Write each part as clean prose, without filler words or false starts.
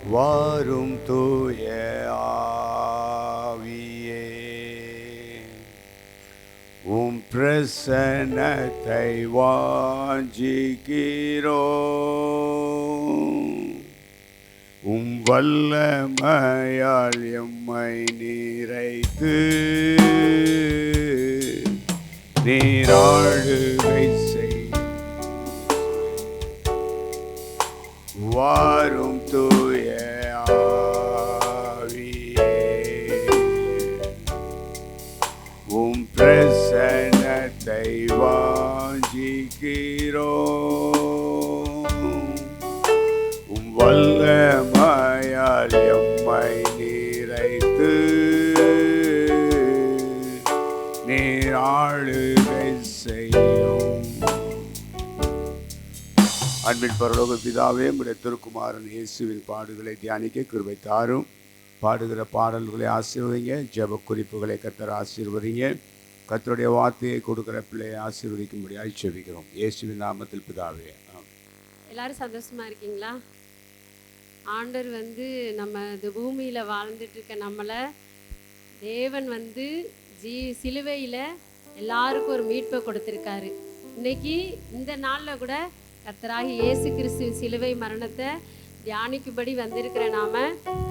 வாரும் தூய ஆவியே, உம் பிரசன்னத்தை வாஞ்சிக்கிறோம். உம் வல்லமையால் எம்மை நிறைத்து நீராளுகை செய்யும். வாரும் தூய ஆவியே, உம் பிரசன்னத்தை வாஞ்சிக்கிறோம். உம் வல்லமையால் எம்மை நிறைத்து நீர் ஆளுகை செய்யும். அன்பின் பரலோக பிதாவே, உம்முடைய திருக்குமாரன் இயேசுவின் பாடுகளை தியானிக்க கிருபை தாரும். பாடுகிற பாடல்களை ஆசீர்வதிங்க. ஜெப குறிப்புகளை கர்த்தர் ஆசீர்வதிங்க. கர்த்தருடைய வார்த்தையை கொடுக்கிற பிள்ளையை ஆசீர்வதிக்கும்படியாக ஜெபிக்கிறோம் இயேசுவின் நாமத்தில் பிதாவே. எல்லாரும் சந்தோஷமா இருக்கீங்களா? ஆண்டவர் நம்ம இந்த பூமியில் வாழ்ந்துட்டு இருக்க நம்மளை தேவன் சிலுவையில் எல்லாருக்கும் ஒரு மீட்பை கொடுத்துருக்காரு. இன்னைக்கு இந்த நாளில் கூட கர்த்தராகி இயேசு கிறிஸ்து சிலுவை மரணத்தை தியானிக்கும்படி வந்திருக்கிற நாம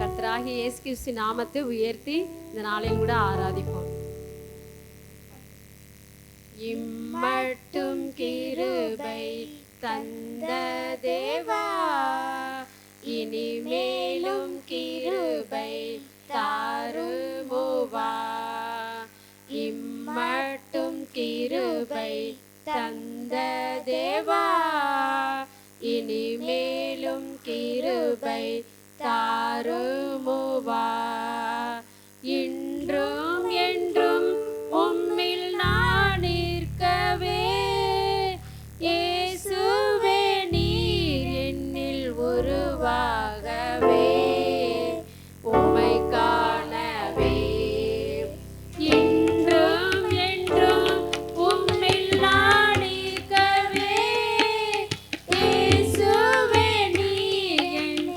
கர்த்தராகி இயேசு கிறிஸ்து நாமத்தை உயர்த்தி இந்த நாளையும் கூட ஆராதிப்போம். இம்மட்டும் கிருபை தந்த தேவா, இனிமேலும் கிருபை தாருமோவா. இம்மட்டும் கிருபை தந்த தேவா, இனிமேலும் கிருபை தாருமோவா. இன்றும் என்றும் உம்மில் நான் நிற்கவே, இயேசுவே நீர் என்னில் உருவாகவே, உம்மை காணவே. இன்றும் என்றும் உம்மில் நான் நிற்கவே, இயேசுவே நீர்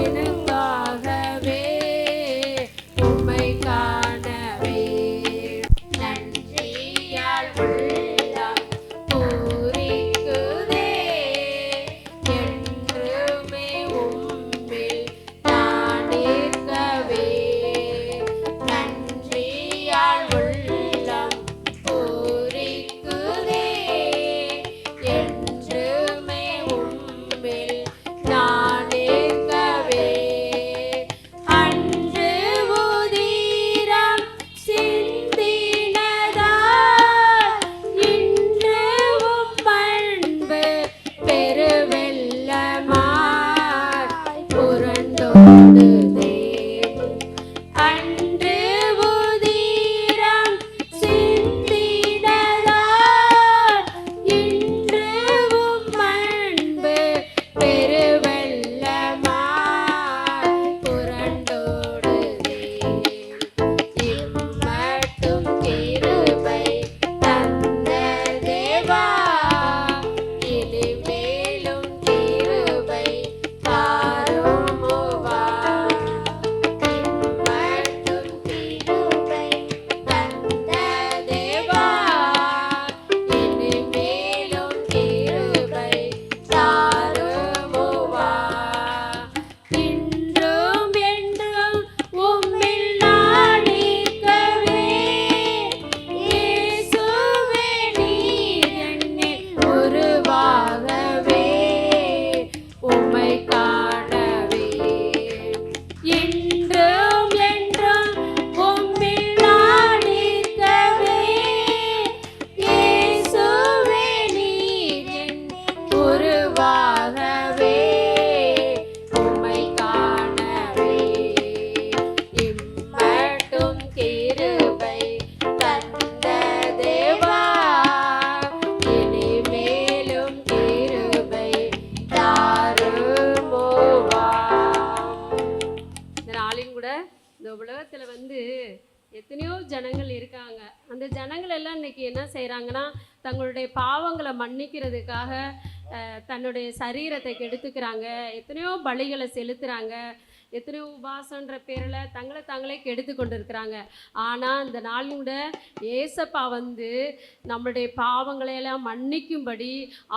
எனக்காகவே, உம்மை காணவே. நன்றியால் உள்ளம் பூரிக்குதே, என்றுமே உம்மில் நான் நிற்கவே. நன்றியால் உள்ளம் பூரிக்குதே, என்றுமே உம்மில் நான் நிற்கவே. அன்று உதிரம் சிந்தினதால், இன்று உம் அன்பு பெருவெள்ளமாய் புரண்டோடுதே. அன்று உதிரம் சிந்தினதால், இன்று உம் அன்பு பெருவெள்ளமாய் புரண்டோடுதே. இம்மட்டும் கிருபை தந்த தேவா, இனிமேலும் கிருபை தாருமோவா. இம்மட்டும் கிருபை தந்த தேவா, இனிமேலும் கிருபை தாருமோவா. இன்றும் என்றும் உம்மில் நான் நிற்கவே, இயேசுவே நீர் என்னில் உருவாகவே, உம்மை காணவே. இன்றும் என்றும் உம்மில் நான் நிற்கவே, இயேசுவே நீர் என்னில் உருவாகவே, உம்மை காணவே. இம்மட்டும் கிருபை தந்த தேவா, இனிமேலும் கிருபை தாருமோவா. இந்த நாளின் கூட இந்த உலகத்தில் எத்தனையோ ஜனங்கள் இருக்காங்க. அந்த ஜனங்கள் எல்லாம் இன்னைக்கு என்ன செய்கிறாங்கன்னா, தங்களுடைய பாவங்களை மன்னிக்கிறதுக்காக தன்னுடைய சரீரத்தை கெடுத்துக்கிறாங்க, எத்தனையோ பலிகளை செலுத்துகிறாங்க. எத்தனையோ உபாசன்ற பேரில் தங்களை தாங்களே கெடுத்து கொண்டு இருக்கிறாங்க. ஆனால் இந்த நாளில் கூட ஏசப்பா வந்து நம்மளுடைய பாவங்களையெல்லாம் மன்னிக்கும்படி,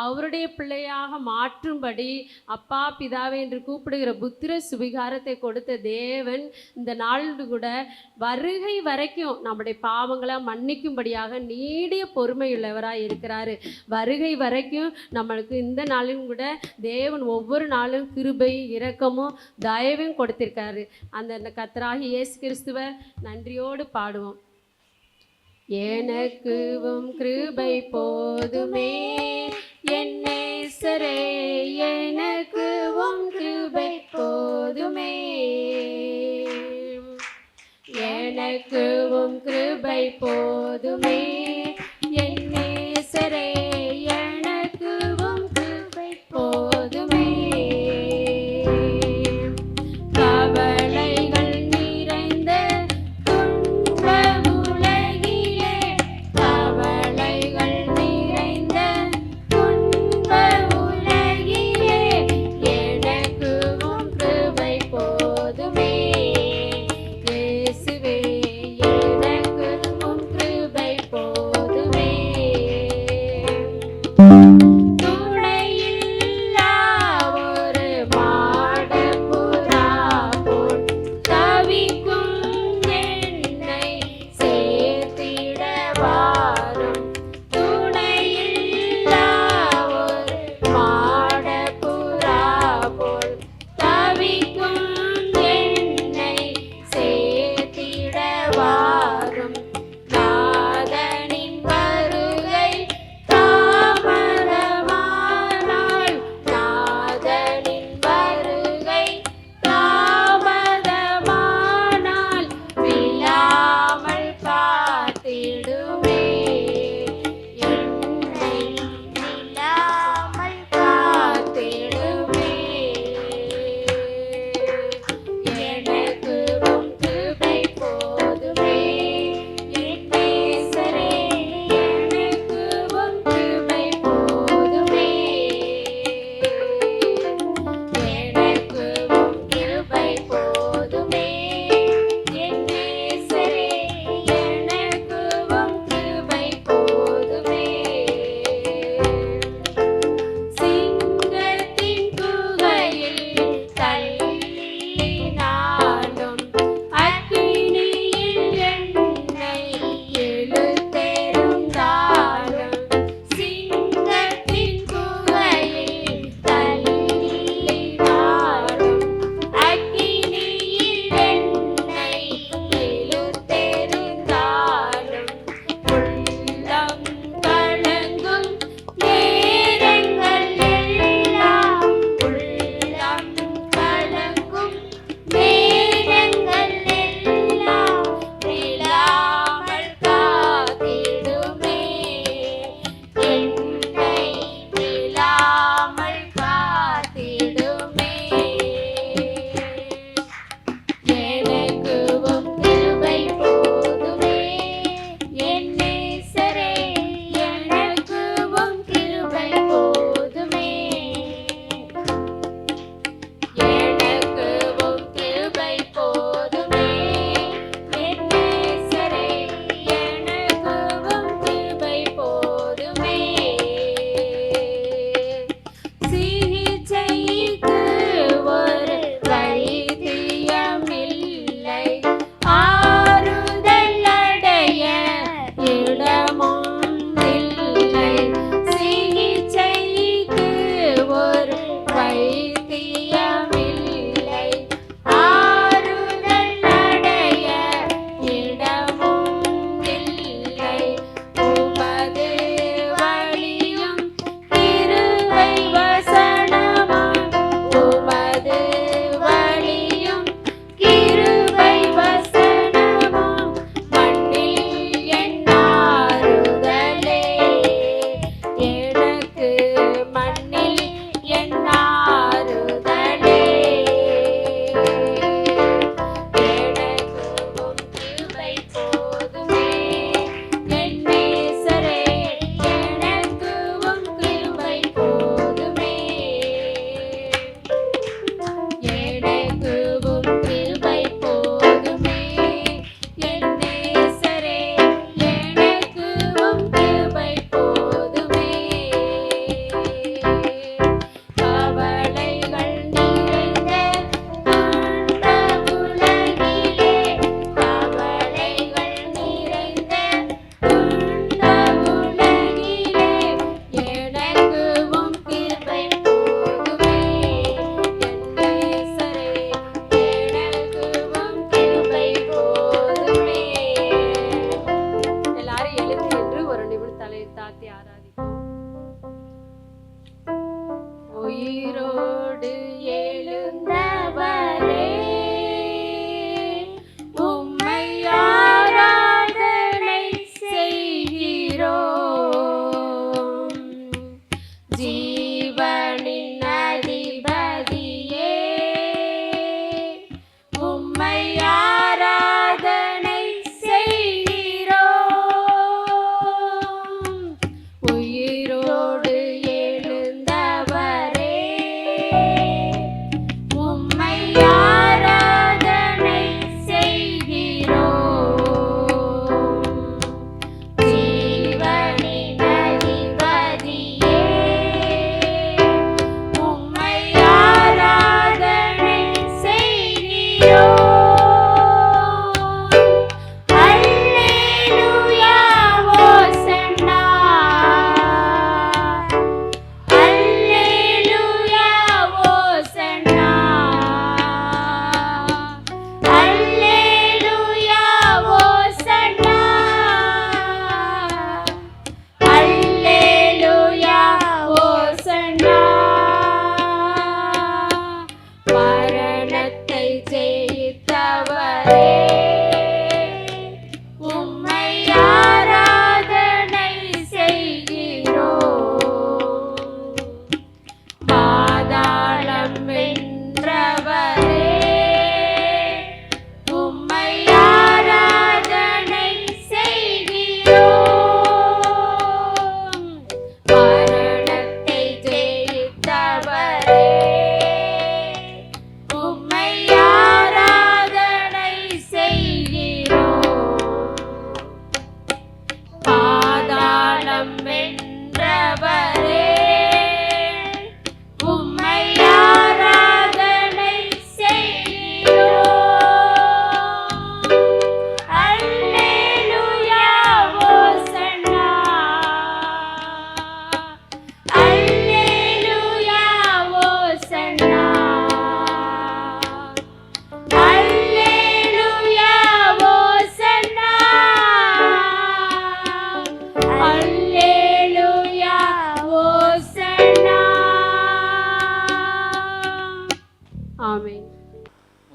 அவருடைய பிள்ளையாக மாற்றும்படி, அப்பா பிதாவே என்று கூப்பிடுகிற புத்திர சுவிகாரத்தை கொடுத்த தேவன் இந்த நாளில் கூட வருகை வரைக்கும் நம்முடைய பாவங்களை மன்னிக்கும்படியாக நீடிய பொறுமையுள்ளவராக இருக்கிறாரு. வருகை வரைக்கும் நம்மளுக்கு இந்த நாளிலும் கூட தேவன் ஒவ்வொரு நாளும் கிருபை இரக்கமும் தயவும் கொடுத்திருக்காரு. அந்த கர்த்தராகிய இயேசு கிறிஸ்துவை நன்றியோடு பாடுவோம். எனக்குவும் கிருபை போதுமே என் நேசரே, எனக்குவும் கிருபை போதுமே, எனக்குவும் கிருபை போதுமே என் நேசரே, எனக்குவும் கிருபை போதுமே. கவலைகள் நிறைந்த துன்ப உலகிலே, கவலைகள் நிறைந்த துன்ப உலகிலே, எனக்குவும் கிருபை போதுமே. இயேசுவே, எனக்குவும் கிருபை போதுமே.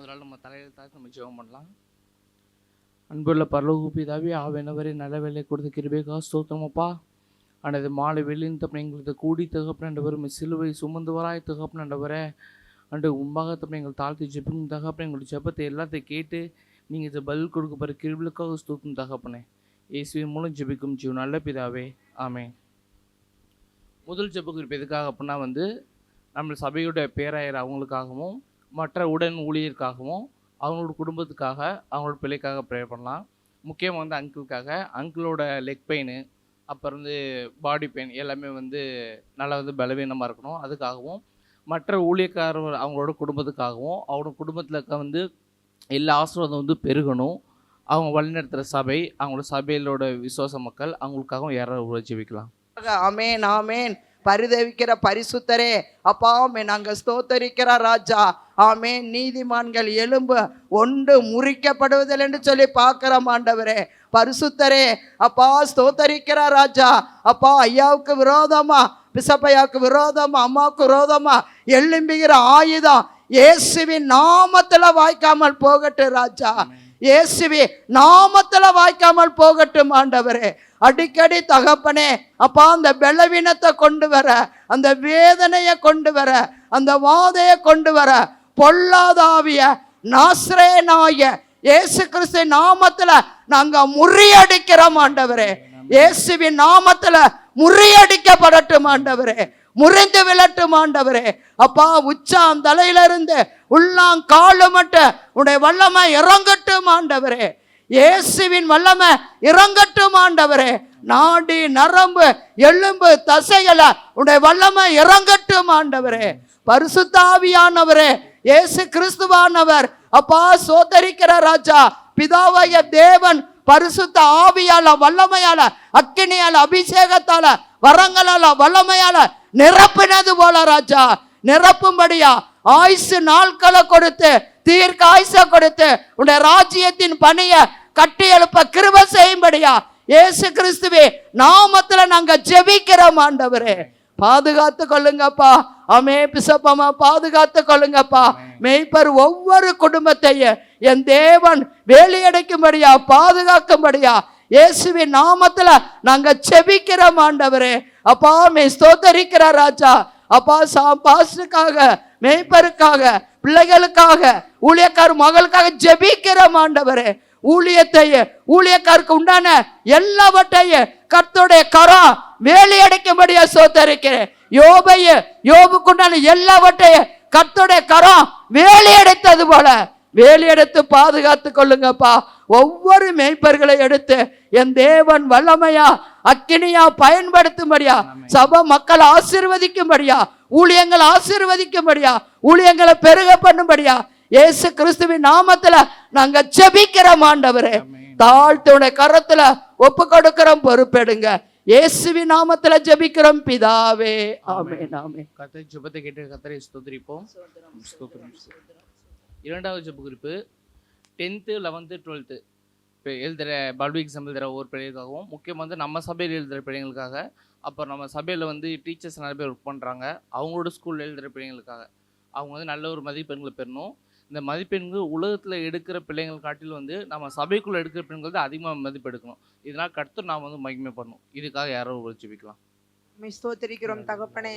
முதல்ல நம்ம தலையில் தாழ்த்தி நம்ம ஜெபம் பண்ணலாம். அன்புள்ள பரலோக பிதாவே, ஆவியானவரே, நல்ல வேலை கொடுத்த கிருபைக்காக ஸ்தோத்திரமப்பா. ஆனது மாலை வெளியின் தப்பனை எங்களுக்கு கூடி தகப்பனண்டவர் சிலுவை சுமந்துவராய் தகப்பனண்டவரே, அன்று உம்பாக தப்பனை எங்கள் தாழ்த்தி ஜெபிக்கும் தகப்பனை, எங்களுடைய ஜெபத்தை எல்லாத்தையும் கேட்டு நீங்கள் இதை பதில் கொடுக்க போகிற கிருபைக்காக ஸ்தோத்திரம் தகப்பனே. இயேசுவின் மூலம் ஜெபிக்கும் ஜீவ நல்ல பிதாவே, ஆமென். முதல் ஜெப குறிப்பு எதுக்காக அப்படின்னா நம்ம சபையோட பேராயர் அவங்களுக்காகவும் மற்ற உடன் ஊழியருக்காகவும் அவங்களோட குடும்பத்துக்காக அவங்களோட பிள்ளைக்காக ப்ரேயர் பண்ணலாம். முக்கியமாக அங்கிளுக்காக, அங்கிளோட லெக் பெயின் அப்புறம் பாடி பெயின் எல்லாமே நல்லா பலவீனமாக இருக்கணும், அதுக்காகவும் மற்ற ஊழியக்காரர் அவங்களோட குடும்பத்துக்காகவும் அவங்களோட குடும்பத்தில் எல்லா ஆசீர்வாதம் பெருகணும். அவங்க வழிநடத்துகிற சபை, அவங்களோட சபையிலோட விசுவாச மக்கள் அவங்களுக்காகவும் யாராவது ஜெபிக்கலாம். ஆமென் ஆமென். பரிதவிக்கிற பரிசுத்தரே அப்பா, நாங்கள் ஸ்தோத்தரிக்கிற ராஜா. ஆமென். நீதிமான்கள் எலும்பு ஒன்று முறிக்கப்படுவதில் என்று சொல்லி பார்க்கிறோம் ஆண்டவரே. பரிசுத்தரே அப்பா, ஸ்தோத்தரிக்கிற ராஜா. அப்பா, ஐயாவுக்கு விரோதமா, பிசப்பையாவுக்கு விரோதமா, அம்மாவுக்கு விரோதமா எழும்புகிற ஆயுதம் இயேசுவின் நாமத்துல வாய்க்காமல் போகட்டும் ராஜா. இயேசுவே நாமத்துல வாய்க்காமல் போகட்டும் ஆண்டவரே. அடிக்கடி தகப்பனே அப்பா, அந்த பலவீனத்தை கொண்டு வர, அந்த வேதனையை கொண்டு வர, அந்த வாதையை கொண்டு வர பொல்லாத ஆவிய நாசரேயனாகிய இயேசு கிறிஸ்து நாமத்துல நாங்க முறியடிக்கிறோம் ஆண்டவரே. இயேசுவின் நாமத்துல முறியடிக்கப்படட்டும் ஆண்டவரே, முறிந்து விழட்டும் ஆண்டவரே. அப்பா, உச்சாம் தலையிலிருந்து உள்ளாங்காலு மட்டும் உடைய வல்லமை இறங்கட்டும் ஆண்டவரே. இயேசுவின் வல்லமை இறங்கட்டும் ஆண்டவரே. நாடி நரம்பு எலும்பு தசைகளை உடைய வல்லமை இறங்கட்டும் ஆண்டவரே. பரிசுத்த ஆவியானவரே, இயேசு கிறிஸ்துவானவர் அப்பா, சோதரிக்கிற ராஜா, பிதாவாய தேவன் பரிசுத்த ஆவியால, வல்லமையால, அக்கினியால, அபிஷேகத்தால, வரங்களால, வல்லமையால நிரப்பினது போல ராஜா நிரப்பும்படியா ஆயுசு நாட்களை கொடுத்து, தீர்க்க ஆயுச கொடுத்து உடைய ராஜ்யத்தின் பணியை கட்டி எழுப்ப கிருபை செய்யும்படியா இயேசு கிறிஸ்துவே நாமத்துல நாங்க ஜெபிக்கிறோம் ஆண்டவரே. பாதுகாத்து கொள்ளுங்கப்பா. ஆமே பிசப்பமா, பாதுகாத்து கொள்ளுங்கப்பா. மேய்ப்பர் ஒவ்வொரு குடும்பத்தையும் என் தேவன் வேலையடைக்கும்படியா, பாதுகாக்கும்படியா இயேசுவின் நாமத்துல நாங்க ஜெபிக்கிறோம் ஆண்டவரே. அப்பா, மே ஸ்தோத்தரிக்கிற ராஜா. அப்பா, பாஸ்டருக்காக, மேய்ப்பருக்காக, பிள்ளைகளுக்காக, ஊழியக்கார மகளுக்காக ஜெபிக்கிறோம் ஆண்டவரே. ஊழியக்காருக்கு உண்டான எல்லாவற்றையும் கர்த்தருடைய கரம் வேலையடைக்கும்படியா ஸ்தோத்தரிக்கிறேன். யோபுக்கு உண்டான எல்லாவற்றையும் கர்த்தருடைய கரம் வேலையடைத்தது போல வேலையெடுத்து பாதுகாத்து கொள்ளுங்கப்பா. ஒவ்வொரு மேய்ப்பர்களை எடுத்து என் தேவன் வல்லமையா, அக்கினியா பயன்படுத்தும்படியா, சபை மக்கள் ஆசீர்வதிக்கும்படியா, ஊழியங்கள் ஆசீர்வதிக்கும்படியா, ஊழியங்களை பெருக பண்ணும்படியா இயேசு கிறிஸ்துவின் நாமத்துல நாங்க ஜெபிக்கிறோம் ஆண்டவரே. தாழ்த்துடைய கரத்துல ஒப்பு கொடுக்கிறோம், பொறுப்பெடுங்க. இயேசுவின் நாமத்துல ஜெபிக்கிறோம் பிதாவே, ஆமென் ஆமென். கர்த்தர் ஜெபத்தை கேட்டு கர்த்தரை ஸ்தோத்திரிப்போம். இரண்டாவது ஜெப குறிப்பு 10th 11th 12th இப்போ எழுதுகிற பல்வி எக்ஸாம் எழுதுகிற ஒவ்வொரு பிள்ளைகளுக்காகவும், முக்கியமாக நம்ம சபையில் எழுதுகிற பிள்ளைங்களுக்காக, அப்புறம் நம்ம சபையில் டீச்சர்ஸ் நிறைய பேர் ஒர்க் பண்ணுறாங்க, அவங்களோட ஸ்கூலில் எழுதுகிற பிள்ளைங்களுக்காக அவங்க நல்ல ஒரு மதிப்பெண்களை பெறணும். இந்த மதிப்பெண்கள் உலகத்தில் எடுக்கிற பிள்ளைங்கள் காட்டிலும் நம்ம சபைக்குள்ளே எடுக்கிற பெண்கள் தான் அதிகமாக மதிப்பு எடுக்கணும். இதனால் கர்த்தர் நாம் மகிமை பண்ணணும். இதுக்காக யாரோ ஜெபிக்கலாம். ஸ்தோத்திரிக்கிறோம் தகப்பனே.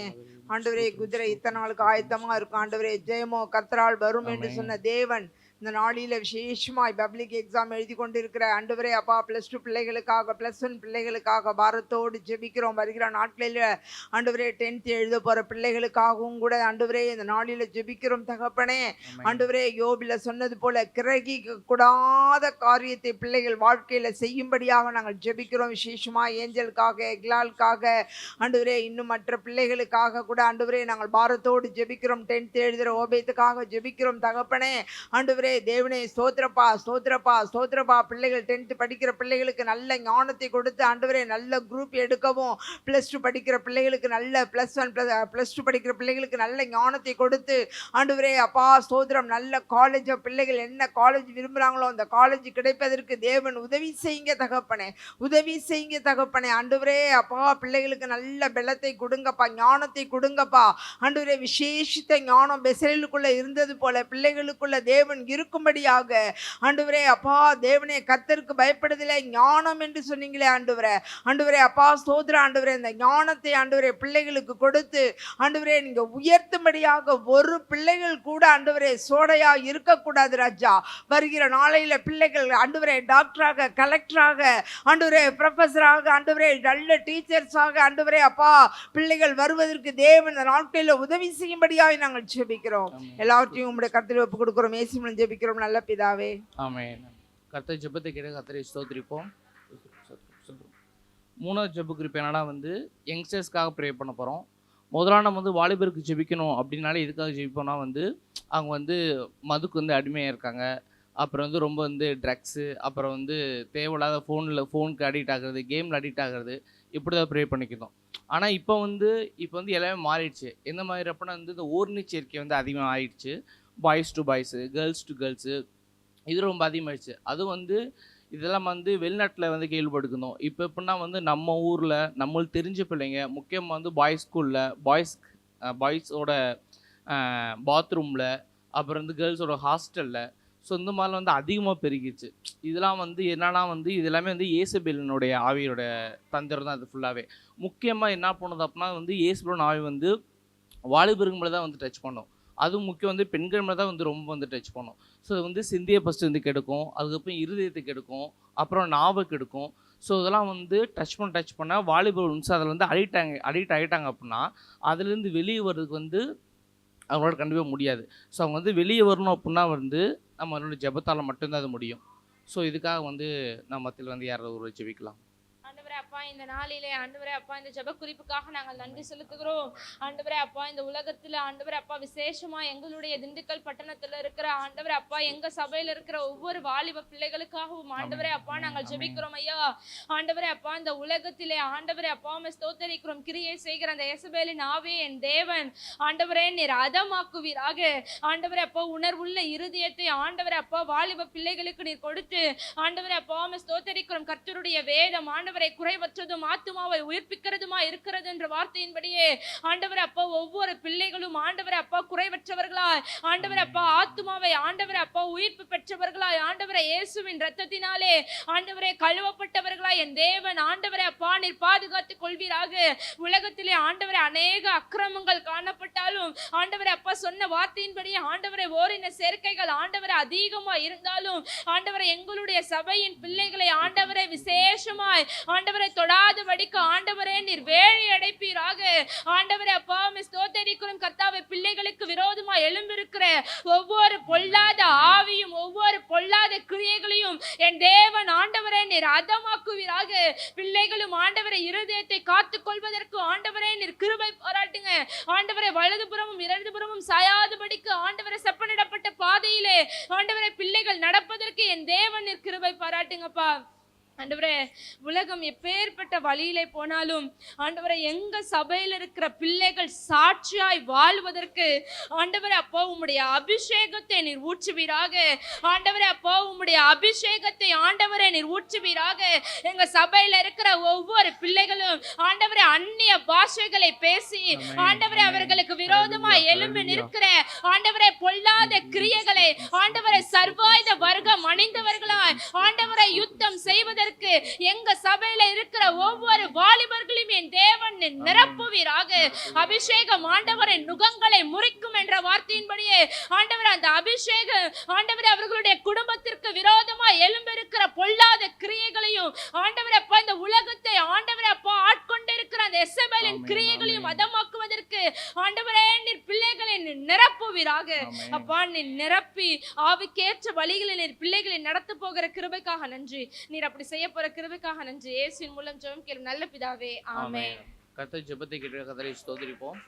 ஆண்டவரே, குதிரை இத்தனை நாளுக்கு ஆயத்தமா இருக்கும் ஆண்டவரே. ஜெயமோ கர்த்தரால் வரும் என்று சொன்ன தேவன் இந்த நாளில் விசேஷமாய் பப்ளிக் எக்ஸாம் எழுதி கொண்டிருக்கிற ஆண்டவரே அப்பா, +2 பிள்ளைகளுக்காக, +1 பிள்ளைகளுக்காக பாரத்தோடு ஜெபிக்கிறோம். வருகிற நாட்களில் ஆண்டவரே 10th எழுத போகிற பிள்ளைகளுக்காகவும் கூட ஆண்டவரே இந்த நாளில் ஜெபிக்கிறோம் தகப்பனே. ஆண்டவரே, யோபில் சொன்னது போல கிரகிக்க கூடாத காரியத்தை பிள்ளைகள் வாழ்க்கையில் செய்யும்படியாக நாங்கள் ஜெபிக்கிறோம். விசேஷமாக ஏஞ்சலுக்காக, எக்லாலுக்காக, ஆண்டவரே இன்னும் மற்ற பிள்ளைகளுக்காக கூட ஆண்டவரே நாங்கள் பாரத்தோடு ஜெபிக்கிறோம். 10th எழுதுகிற ஓபேத்துக்காக ஜெபிக்கிறோம் தகப்பனே. ஆண்டவரே தேவனே, ஸ்தோத்திரப்பா ஸ்தோத்திரப்பா ஸ்தோத்திரப்பா. பிள்ளைகள் 10th படிக்கிற பிள்ளைகளுக்கு நல்ல ஞானத்தை கொடுத்து ஆண்டவரே நல்ல குரூப் எடுக்கவும், +2 படிக்கிற பிள்ளைகளுக்கு நல்ல +1 +2 படிக்கிற பிள்ளைகளுக்கு நல்ல ஞானத்தை கொடுத்து ஆண்டவரே அப்பா ஸ்தோத்திரம், நல்ல காலேஜ் பிள்ளைகள் என்ன காலேஜ் விரும்புகிறாங்களோ அந்த காலேஜ் கிடைப்பதற்கு தேவன் உதவி செய்யுங்க தகப்பனே, உதவி செய்யுங்க தகப்பனே. ஆண்டவரே அப்பா, பிள்ளைகளுக்கு நல்ல பலத்தை கொடுங்கப்பா, ஞானத்தை கொடுங்கப்பா. ஆண்டவரே, விசேஷித்த ஞானம் பெசலேலுக்குள்ள இருந்தது போல பிள்ளைகளுக்குள்ள தேவன் இருக்கும்படியாக ஆண்டவரே அப்பா தேவனே கர்த்தருக்கு பயப்படுதலே ஞானம் என்று சொன்னீங்களே ஆண்டவரே. ஆண்டவரே அப்பா ஸ்தோத்திரம் ஆண்டவரே. இந்த ஞானத்தை ஆண்டவரே பிள்ளைகளுக்கு கொடுத்து ஆண்டவரே நீங்க உயர்த்தும்படியாக ஒரு பிள்ளைகள் கூட ஆண்டவரே சோடையா இருக்கக்கூடாது ராஜா. வருகிற நாளையில பிள்ளைகள் ஆண்டவரே டாக்டராக, கலெக்டராக, ஆண்டவரே ப்ரொஃபஸராக, ஆண்டவரே நல்ல டீச்சர்ஸாக ஆண்டவரே அப்பா பிள்ளைகள் வருவதற்கு தேவன் இந்த நாட்களில் உதவி செய்யும்படியாக நாங்கள் ஜெபிக்கிறோம். எல்லாவற்றையும் உங்களுடைய கர்த்தரில் ஒப்புக் கொடுக்கிறோம். இயேசு மூலம் ஜெபிக்கிறோம் நல்ல பிதாவே. ஆமென். கர்த்தர் ஜெபத்தை கேட்டு கர்த்தரை ஸ்தோத்திரிப்போம். மூணாவது ஜெப குறிப்பு என்னன்னா வந்து யங்ஸ்டர்ஸ்க்காக ப்ரே பண்ண போகிறோம். முதல்ல நம்ம வந்து வாலிபருக்கு ஜெபிக்கணும் அப்படின்னாலே எதுக்காக ஜெபிப்போம்னா வந்து அவங்க வந்து மதுக்கு வந்து அடிமையாக இருக்காங்க. அப்புறம் வந்து ரொம்ப வந்து ட்ரக்ஸு, அப்புறம் வந்து தேவையில்லாத ஃபோனுக்கு அடிக்ட் ஆகிறது, கேமில் அடிக்ட் ஆகிறது, இப்படி தான் ப்ரே பண்ணிக்கிறோம். ஆனால் இப்போ வந்து எல்லாமே மாறிடுச்சு. எந்த மாதிரி அப்படின்னா வந்து இந்த ஓர்னி சேர்க்கை வந்து அதிகமாக ஆயிடுச்சு. Boys to boys, girls to girls, இது ரொம்ப அதிகமாகிடுச்சு. அதுவும் வந்து இதெல்லாம் வந்து வெளிநாட்டில் வந்து கேள்விப்படுக்கணும். இப்போ எப்படின்னா வந்து நம்ம ஊரில் நம்மளுக்கு தெரிஞ்ச பிள்ளைங்க முக்கியமாக வந்து பாய்ஸ் ஸ்கூலில் பாய்ஸோட பாத்ரூமில், அப்புறம் வந்து கேர்ள்ஸோட ஹாஸ்டலில், ஸோ இந்த மாதிரிலாம் வந்து அதிகமாக பெருகிடுச்சு. இதெல்லாம் வந்து என்னன்னா வந்து இது எல்லாமே வந்து இயேசபேலினுடைய ஆவியோட தந்திரம் தான். அது ஃபுல்லாகவே முக்கியமாக என்ன பண்ணுது அப்படின்னா வந்து இயேசுபின் ஆவி வந்து வாலிபர்கள் மேலே தான் வந்து டச் பண்ணும். அதுவும் முக்கியம் வந்து பெண்கள் மேலே தான் வந்து ரொம்ப வந்து டச் பண்ணும். ஸோ அது வந்து சிந்தியை ஃபஸ்ட்டு வந்து கெடுக்கும், அதுக்கப்புறம் இருதயத்துக்கு கெடுக்கும், அப்புறம் நாவுக்கு கெடுக்கும். ஸோ இதெல்லாம் வந்து டச் பண்ண வாலிபர்கள் வந்து அதில் வந்து அடிக்ட் ஆகிட்டாங்க அப்படின்னா அதுலேருந்து வெளியே வர்றதுக்கு வந்து அவங்களோட கண்டிப்பாக முடியாது. ஸோ அவங்க வந்து வெளியே வரணும் அப்படின்னா வந்து நம்மளோட ஜெபத்தால் மட்டும்தான் அது முடியும். ஸோ இதுக்காக வந்து நம்ம மத்தியில் வந்து யாராவது ஒரு ஜெபிக்கலாம். ஆண்டவரே அப்பா இந்த நாளிலே ஆண்டவரே அப்பா இந்த ஜெப குறிப்புக்காக நாங்கள் நன்றி செலுத்துகிறோம். ஆண்டவரே அப்பா இந்த உலகத்துல ஆண்டவரே அப்பா விசேஷமா எங்களுடைய திண்டுக்கல் பட்டணத்துல இருக்கிற ஆண்டவரே அப்பா எங்க சபையில இருக்கிற ஒவ்வொரு வாலிப பிள்ளைகளுக்காகவும் ஆண்டவரே அப்பா நாங்கள் ஜெபிக்கிறோம் ஐயா. ஆண்டவரே அப்பா இந்த உலகத்திலே ஆண்டவரே அப்பா ஸ்தோத்தரிக்கிறோம். கிரியை செய்கிற அந்த இயேசுபேலின் ஆவி என் தேவன் ஆண்டவரே நீர் அதமாக்குவீராக. ஆண்டவரே அப்பா உணர்வுள்ள இருதயத்தை ஆண்டவரே அப்பா வாலிப பிள்ளைகளுக்கு நீர் கொடுத்து ஆண்டவரே அப்பா ஸ்தோத்தரிக்கிறோம். கர்த்தருடைய வேதம் ஆண்டவரே குறைவற்றதும் ஆத்துமாவை உயிர்ப்பிக்கிறதுமா இருக்கிறது என்ற வார்த்தையின்படியே ஆண்டவரே அப்பா ஒவ்வொரு பிள்ளைகளும் ஆண்டவரே அப்பா குறைவற்றவர்களாய் ஆண்டவரே அப்பா ஆத்துமாவை ஆண்டவரே அப்பா உயிர்ப்பு பெற்றவர்களாய் ஆண்டவரே இயேசுவின் இரத்தத்தினாலே ஆண்டவரே கழுவப்பட்டவர்களாய் என் தேவன் ஆண்டவரே அப்பா நீர் பாதுகாத்துக் கொள்வீராக. உலகத்திலே ஆண்டவரே அநேக அக்கிரமங்கள் காணப்பட்டாலும் ஆண்டவரே அப்பா சொன்ன வார்த்தையின்படி ஆண்டவரே ஓரின சேர்க்கைகள் ஆண்டவரே அதிகமா இருந்தாலும் ஆண்டவரே எங்களுடைய சபையின் பிள்ளைகளை ஆண்டவரே விசேஷமாய் ஆண்டவரை தொடாதபடிக்கு ஆண்டவரே நீர் வேலி அடைப்பீராக. ஆண்டவரே அப்பா ஸ்தோத்திரிக்கிறோம். கர்த்தாவே பிள்ளைகளுக்கு விரோதமா எழும்பிருக்கிற ஒவ்வொரு பொல்லாத ஆவியும் ஒவ்வொரு பொல்லாத கிரியைகளையும் என் தேவன் ஆண்டவரே நீர் அதமாக்குவீராக. பிள்ளைகளும் ஆண்டவரை இருதயத்தை காத்துக் கொள்வதற்கு ஆண்டவரே நீர் கிருபை பாராட்டுங்க. ஆண்டவரை வலதுபுறமும் இடதுபுறமும் சாயாதபடிக்கு ஆண்டவரை செப்பனிடப்பட்ட பாதையிலே ஆண்டவரை பிள்ளைகள் நடப்பதற்கு என் தேவன் நீர் கிருபை பாராட்டுங்கப்பா. ஆண்டவரே உலகம் எப்பேற்பட்ட வழியிலே போனாலும் ஆண்டவரே எங்க சபையில் இருக்கிற பிள்ளைகள் சாட்சியாய் வாழ்வதற்கு ஆண்டவரே அப்பா உம்முடைய அபிஷேகத்தை நீர் ஊற்றுவீராக. ஆண்டவரே அப்பா உம்முடைய அபிஷேகத்தை ஆண்டவரே நீர் ஊற்றுவீராக. எங்க சபையில இருக்கிற ஒவ்வொரு பிள்ளைகளும் ஆண்டவரே அந்நிய பாஷைகளை பேசி ஆண்டவரே அவர்களுக்கு விரோதமா எழும்பி நிற்கிற ஆண்டவரே பொல்லாத கிரியைகளை ஆண்டவரை சர்வாயுத வர்க்கம் அணிந்தவர்களாய் ஆண்டவரை யுத்தம் செய்வதற்கு எங்க சபையில இருக்கிற ஒவ்வொரு வாலிபர்களையும் என் தேவன் நிரப்புவீராக. அபிஷேகம் ஆண்டவரை நுகங்களை முறிக்கும் என்ற வார்த்தையின்படியே ஆண்டவர் அந்த அபிஷேகம் ஆண்டவர் அவர்களுடைய குடும்பத்திற்கு விரோதமா எழும்பிருக்கிற பொல்லாத கிரியைகளையும் ஆண்டவர் அப்பா இந்த உலகத்தை ஆண்டவர் அப்பா ஆட்கொண்டிருக்கிற அந்த எசபேலின் கிரியைகளையும் அதமாக்குவதற்கு ஆண்டவரே நீர் பிள்ளைகளை நிரப்புவீராக. அப்பா நீர் நிரப்பி ஆவிக்கேற்ற வழிகளில் நீர் பிள்ளைகளை நடத்த போகிற கிருபைக்காக நன்றி. நீர் அப்படி செய்ய போற கிருபைக்காக நன்றி. இயேசுவின் மூலம் ஜெபம் கேளும் நல்ல பிதாவே ஆமென். கர்த்தர் ஜெபத்தை கேட்டு கர்த்தரை ஸ்தோத்திரிப்போம்.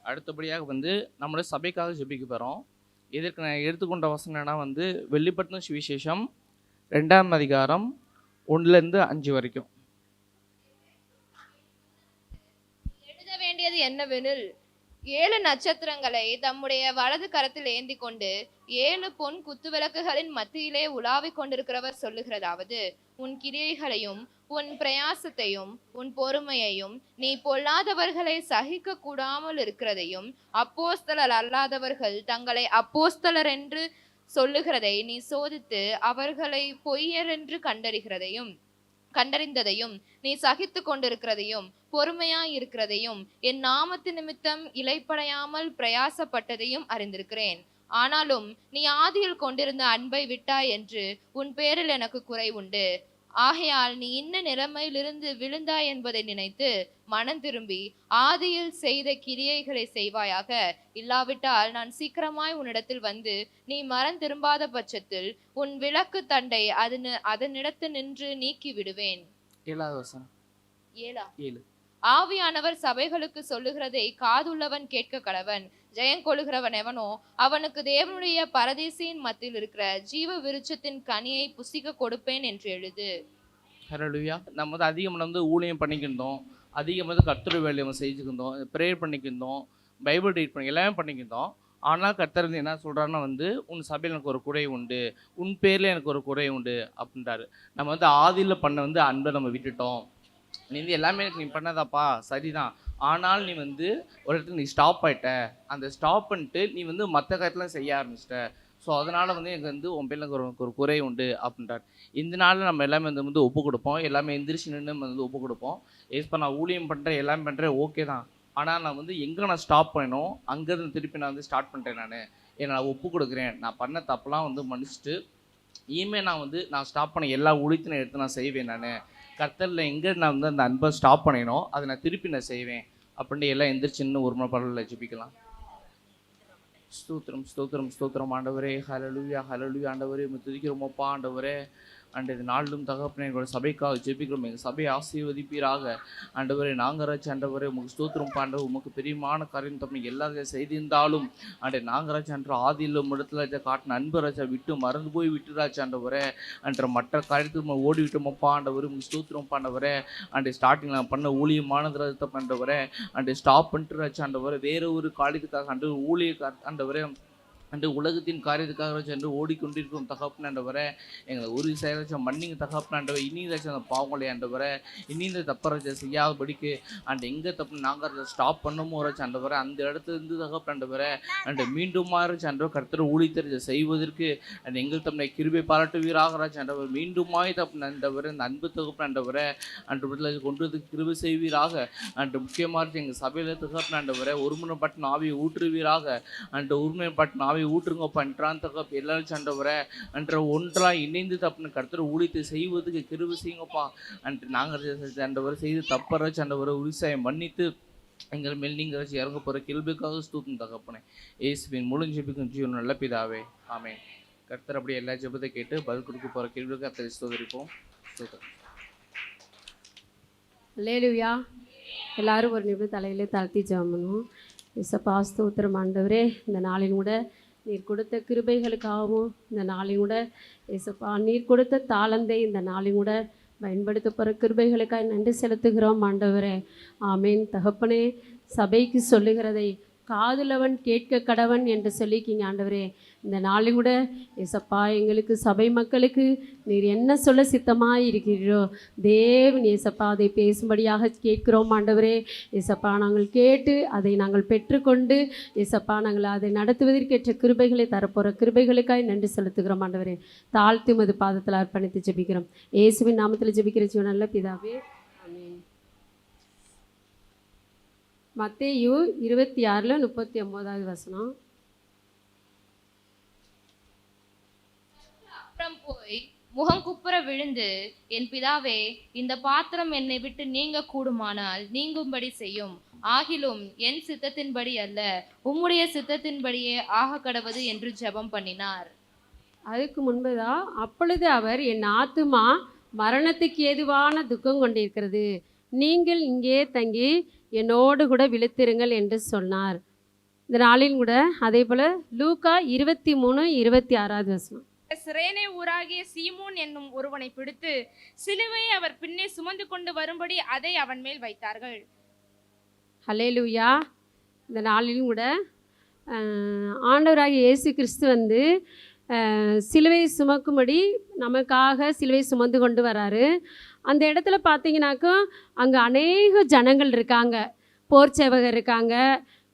அடுத்தபடியாக வந்து நம்மளோட சபைக்காக ஜெபிக்க போகிறோம். இதற்கு நான் எடுத்துக்கொண்ட வசனம்னா வந்து வெளிப்படுத்தின சுவிசேஷம் 2ஆம் அதிகாரம் 1-5 வரைக்கும். எழுத வேண்டியது என்னவெனில் 7 நட்சத்திரங்களை தம்முடைய வலது கரத்தில் ஏந்தி கொண்டு 7 பொன் குத்துவிளக்குகளின் மத்தியிலே உலாவிக் கொண்டிருக்கிறவர் சொல்லுகிறதாவது, உன் கிரியைகளையும் உன் பிரயாசத்தையும் உன் பொறுமையையும் நீ பொல்லாதவர்களை சகிக்க கூடாமல் இருக்கிறதையும் அப்போஸ்தலர் அல்லாதவர்கள் தங்களை அப்போஸ்தலர் என்று சொல்லுகிறதை நீ சோதித்து அவர்களை பொய்யர் என்று கண்டறிந்ததையும் நீ சகித்து கொண்டிருக்கிறதையும் பொறுமையாய் இருக்கிறதையும் என் நாமத்து நிமித்தம் இளைப்படையாமல் பிரயாசப்பட்டதையும் அறிந்திருக்கிறேன். ஆனாலும் நீ ஆதியில் கொண்டிருந்த அன்பை விட்டாய் என்று உன் பேரில் எனக்கு குறை உண்டு. ஆகையால் நீ இன்ன நிலைமையிலிருந்து விழுந்தாய் என்பதை நினைத்து மனம் திரும்பி ஆதியில் செய்த கிரியைகளை செய்வாயாக. இல்லாவிட்டால் நான் சீக்கிரமாய் உன்னிடத்தில் வந்து நீ மனம் திரும்பாத பட்சத்தில் உன் விளக்கு தண்டை அதனிடத்து நின்று நீக்கி விடுவேன். 7வது வசனம். 7 ஆவியானவர் சபைகளுக்கு சொல்லுகிறதை காதுள்ளவன் கேட்க கடவன். ஜெயங்கொள்ளுகிறவன் எவனோ அவனுக்கு தேவனுடைய பரதேசியின் மத்தியில் இருக்கிற ஜீவ விருட்சத்தின் கனியை புசிக்க கொடுப்பேன் என்று எழுது. ஹல்லேலூயா. நம்ம வந்து அதிகம் ஊழியம் பண்ணிக்கிட்டோம், அதிகம் கர்த்தருடைய வேலையை செஞ்சுக்கிட்டோம், ப்ரேயர் பண்ணிக்கிட்டோம், பைபிள் ரீட் பண்ணி எல்லாமே பண்ணிக்கிட்டோம். ஆனால் கர்த்தர் வந்து என்ன சொல்கிறாருன்னா உன் சபையில் எனக்கு ஒரு குறை உண்டு, உன் பேரில் எனக்கு ஒரு குறை உண்டு அப்படின்றாரு. நம்ம ஆதியில் பண்ண அன்பை நம்ம விட்டுட்டோம். நீ எல்லாமே எனக்கு நீ பண்ணதாப்பா சரிதான், ஆனால் நீ ஒரு இடத்துல நீ ஸ்டாப் ஆகிட்ட. அந்த ஸ்டாப் பண்ணிட்டு நீ மற்ற காரியத்தெலாம் செய்ய ஆரம்பிச்சிட்ட. ஸோ அதனால் எனக்கு உன் பேரில் எனக்கு ஒரு குறை உண்டு அப்படின்றார். இந்த நாளில் நம்ம எல்லாமே ஒப்பு கொடுப்போம், எல்லாமே எந்திரிச்சு நின்று ஒப்பு கொடுப்போம். இப்போ நான் ஊழியம் பண்ணுறேன், எல்லாமே பண்ணுறேன், ஓகே தான். ஆனால் நான் எங்கே நான் ஸ்டாப் பண்ணணும் அங்கேருந்து திருப்பி நான் ஸ்டார்ட் பண்ணுறேன். நான் ஒப்பு கொடுக்குறேன், நான் பண்ண தப்பெல்லாம் மன்னிச்சுட்டு இனிமேல் நான் ஸ்டாப் பண்ண எல்லா ஊழியத்தையும் எடுத்து நான் செய்வேன். நான் கர்த்தரில் எங்கே நான் அந்த அன்பை ஸ்டாப் பண்ணினோம் அதை நான் திருப்பி நான் செய்வேன் அப்படின்ட்டு எல்லாம் எந்திரிச்சின்னு ஒரு முறை பரவாயில்ல ஜெபிக்கலாம். ஸ்தோத்திரம் ஸ்தோத்திரம் ஸ்தோத்திரம் ஆண்டவரே. ஹல்லேலூயா ஹல்லேலூயா ஆண்டவரே, துதிக்கிறோமப்பா ஆண்டவரே. அன்றைய நாளிலும் தகப்பனே எங்களோட சபைக்காக ஜெபிக்கிறோம், எங்கள் சபையை ஆசீர்வதிப்பீராக ஆண்டவரே. நாங்கள் ராஜ் ஆண்டவரே உங்களுக்கு ஸ்தோத்திரம் பாண்டவர், உமக்கு பெரியமான காரியம் தப்பி எல்லாத்தையும் செய்திருந்தாலும் அன்றைய நாங்கள் ராஜ் அன்ற ஆதியில் இடத்துல காட்டின அன்பு ராஜா விட்டு மறந்து போய் விட்டுராஜ் ஆண்டவரே. அன்ற மற்ற காரியத்துக்கு ஓடி விட்டோமப்பா ஆண்டவரே, உங்களுக்கு ஸ்தோத்திரம் பாண்டவரே. அன்றைய ஸ்டார்டிங் நான் பண்ண ஊழியமானது ராஜத்தை பண்ணுறவரே, அன்றைய ஸ்டாப் பண்ணிட்டு ராஜ் ஆண்டவரே. வேறு ஒரு காரியத்துக்காக அன்று ஊழிய ஆண்டவரே அன்று உலகத்தின் காரியத்துக்காக சென்று ஓடிக்கொண்டிருக்கும் தகப்பன் ஆண்டவரே. எங்களை ஒரு செயலாச்சும் மன்னிங்க தகப்பன் ஆண்டவர். இனி ஏதாச்சும் அந்த பாவங்களை ஆண்டவரே, இனி இந்த தப்பராச்சும் செய்யாதபடிக்கு அண்ட் எங்கே தப்பு நாங்கள் அதை ஸ்டாப் பண்ணமோ வராச்சு ஆண்டவரே, அந்த இடத்துல இருந்து தகப்பன் ஆண்டவரே. அண்ட் மீண்டும் மாறாச்சு ஆண்டவர் கர்த்தர் ஊழியத்தை செய்வதற்கு அண்ட் எங்கள் தம்மை கிருபை பாராட்டுவீராகராச்சு ஆண்டவர். மீண்டுமாய் தப்பு ஆண்டவர் இந்த அன்பு தகப்பன் ஆண்டவரே அன்று விடுதலை கொண்டு கிருபை செய்வீராக. அன்று முக்கியமாக எங்கள் சபையில் தகப்பன் ஆண்டவரே ஒருமுனைப்பட்ட ஆவியை ஊற்றுவீராக. அன்று ஒருமுனைப்பட்ட ஆவியை ஊற்றுங்கப்பா என்றான் தகப் எல்லாரும் சண்டவரை அன்ற ஒன்றாக இணைந்து தப்புன்னு கர்த்தர் ஊழியத்தை செய்வதுக்கு கிருபை செய்யுங்கப்பா. அன்று நாங்கள் சண்டவரை செய்து தப்பற சண்டவரை உரிசாயம் மன்னித்து எங்கள் மேல் நீங்கள் இறங்க போகிற கிருபைக்காக ஸ்தோத்திரம் தகப்பனே. இயேசுவின் முழு ஜெபிக்கும் ஜீவன் நல்ல பிதாவே, ஆமென். கர்த்தர் அப்படியே எல்லா ஜெபத்தை கேட்டு பதில் கொடுக்க போகிற கிருபைக்கு கர்த்தரை ஸ்தோத்திரிப்போம். அல்லேலூயா. எல்லாரும் ஒரு நிமிடம் தலையிலே தாழ்த்தி ஜெபம் பண்ணுவோம். இயேசப்பா ஸ்தோத்திரம் ஆண்டவரே, இந்த நாளின் கூட நீர் கொடுத்த கிருபைகளுக்காகவும் இந்த நாளின் கூட இயேசப்பா நீர் கொடுத்த தாளந்தை இந்த நாளின் கூட பயன்படுத்த போகிற கிருபைகளுக்காக நன்றி செலுத்துகிறோம் ஆண்டவரே. ஆமேன். தகப்பனே, சபைக்கு சொல்லுகிறதை காதுலவன் கேட்க கடவன் என்று சொல்லிக்கிங்க ஆண்டவரே. இந்த நாளில் கூட ஏசப்பா எங்களுக்கு சபை மக்களுக்கு நீர் என்ன சொல்ல சித்தமாக இருக்கிறீரோ தேவன் ஏசப்பா அதை பேசும்படியாக கேட்கிறோம் ஆண்டவரே. ஏசப்பா நாங்கள் கேட்டு அதை நாங்கள் பெற்றுக்கொண்டு ஏசப்பா நாங்கள் அதை நடத்துவதற்கேற்ற கிருபைகளை தரப்போகிற கிருபைகளுக்காக நன்றி செலுத்துகிறோம் ஆண்டவரே. தாழ்த்தி மது பாதத்தில் அர்ப்பணித்து ஜெபிக்கிறோம். இயேசுவின் நாமத்தில் ஜெபிக்கிற ஜீவன் நல்ல பிதாவே, ஆமென். மத்தேயு 26:39 வசனம். அப்புறம் போய் முகங்குப்புற விழுந்து, என் பிதாவே, இந்த பாத்திரம் என்னை விட்டு நீங்க கூடுமானால் நீங்கும்படி செய்யும். ஆகிலும் என் சித்தத்தின்படி அல்ல, உம்முடைய சித்தத்தின்படியே ஆக கடவது என்று ஜெபம் பண்ணினார். அதுக்கு முன்புதான், அப்பொழுது அவர், என் ஆத்துமா மரணத்துக்கு ஏதுவான துக்கம் கொண்டிருக்கிறது, நீங்கள் இங்கே தங்கி என்னோடு கூட விழித்திருங்கள் என்று சொன்னார். இந்த நாளில் கூட அதே போல லூக்கா 23:26 வசனம். சிரேனே ஊராகிய சீமோன் என்னும் ஒருவனை பிடித்து சிலுவையை அவர் பின்னே சுமந்து கொண்டு வரும்படி அதை அவன் மேல் வைத்தார்கள். ஹல்லேலூயா. இந்த நாளிலும் கூட ஆண்டவராகிய இயேசு கிறிஸ்து வந்து சிலுவை சுமக்கும்படி நமக்காக சிலுவை சுமந்து கொண்டு வராரு. அந்த இடத்துல பார்த்தீங்கன்னாக்கா அங்கே அநேக ஜனங்கள் இருக்காங்க, போர் சேவகர் இருக்காங்க,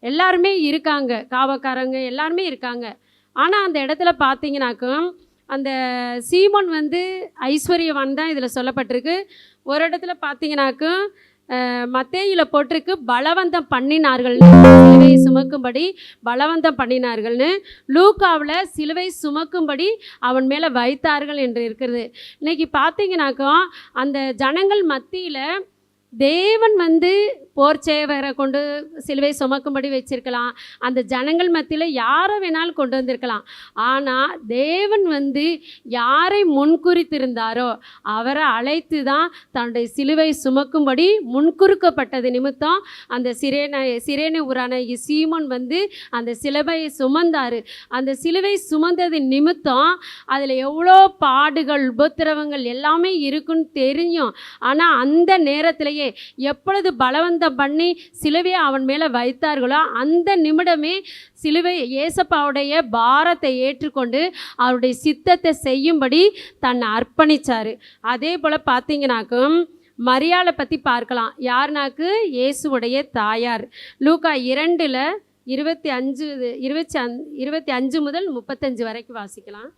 எல்லாருமே இருக்காங்க, காவக்காரங்க எல்லாருமே இருக்காங்க. ஆனால் அந்த இடத்துல பார்த்தீங்கன்னாக்கா அந்த சீமோன் வந்து ஐஸ்வர்யவான் தான் இதில் சொல்லப்பட்டிருக்கு. ஒரு இடத்துல பார்த்தீங்கன்னாக்கா மத்தேயுவில் போட்டிருக்கு பலவந்தம் பண்ணினார்கள்னு, சிலுவை சுமக்கும்படி பலவந்தம் பண்ணினார்கள்னு. லூக்காவில் சிலுவை சுமக்கும்படி அவன் மேலே வைத்தார்கள் என்று இருக்கிறது. இன்றைக்கி பார்த்தீங்கன்னாக்கா அந்த ஜனங்கள் மத்தியில் தேவன் வந்து போர் சேவரை கொண்டு சிலுவை சுமக்கும்படி வச்சிருக்கலாம், அந்த ஜனங்கள் மத்தியில் யாரை வேணாலும் கொண்டு வந்திருக்கலாம். ஆனால் தேவன் வந்து யாரை முன்குறித்திருந்தாரோ அவரை அழைத்து தான் தன்னுடைய சிலுவை சுமக்கும்படி முன்குறிக்கப்பட்டது நிமித்தம் அந்த சிரேனை ஊரான சீமோன் வந்து அந்த சிலுவையை சுமந்தார். அந்த சிலுவை சுமந்தது நிமித்தம் அதில் எவ்வளோ பாடுகள் உபத்திரவங்கள் எல்லாமே இருக்குன்னு தெரியும். ஆனால் அந்த நேரத்திலேயே எப்பொழுது பலவந்தம் பண்ணி சிலுவையை அவன் மேலே வைத்தார்களோ அந்த நிமிடமே சிலுவை ஏசப்பாவுடைய பாரத்தை ஏற்றுக்கொண்டு அவருடைய சித்தத்தை செய்யும்படி தன்னை அர்ப்பணித்தார். அதே போல் பார்த்தீங்கன்னாக்கும் மரியாளை பற்றி பார்க்கலாம். யாருனாக்கு இயேசுவுடைய தாயார். லூக்கா 2:25 முதல் 35 வரைக்கும் வாசிக்கலாம்.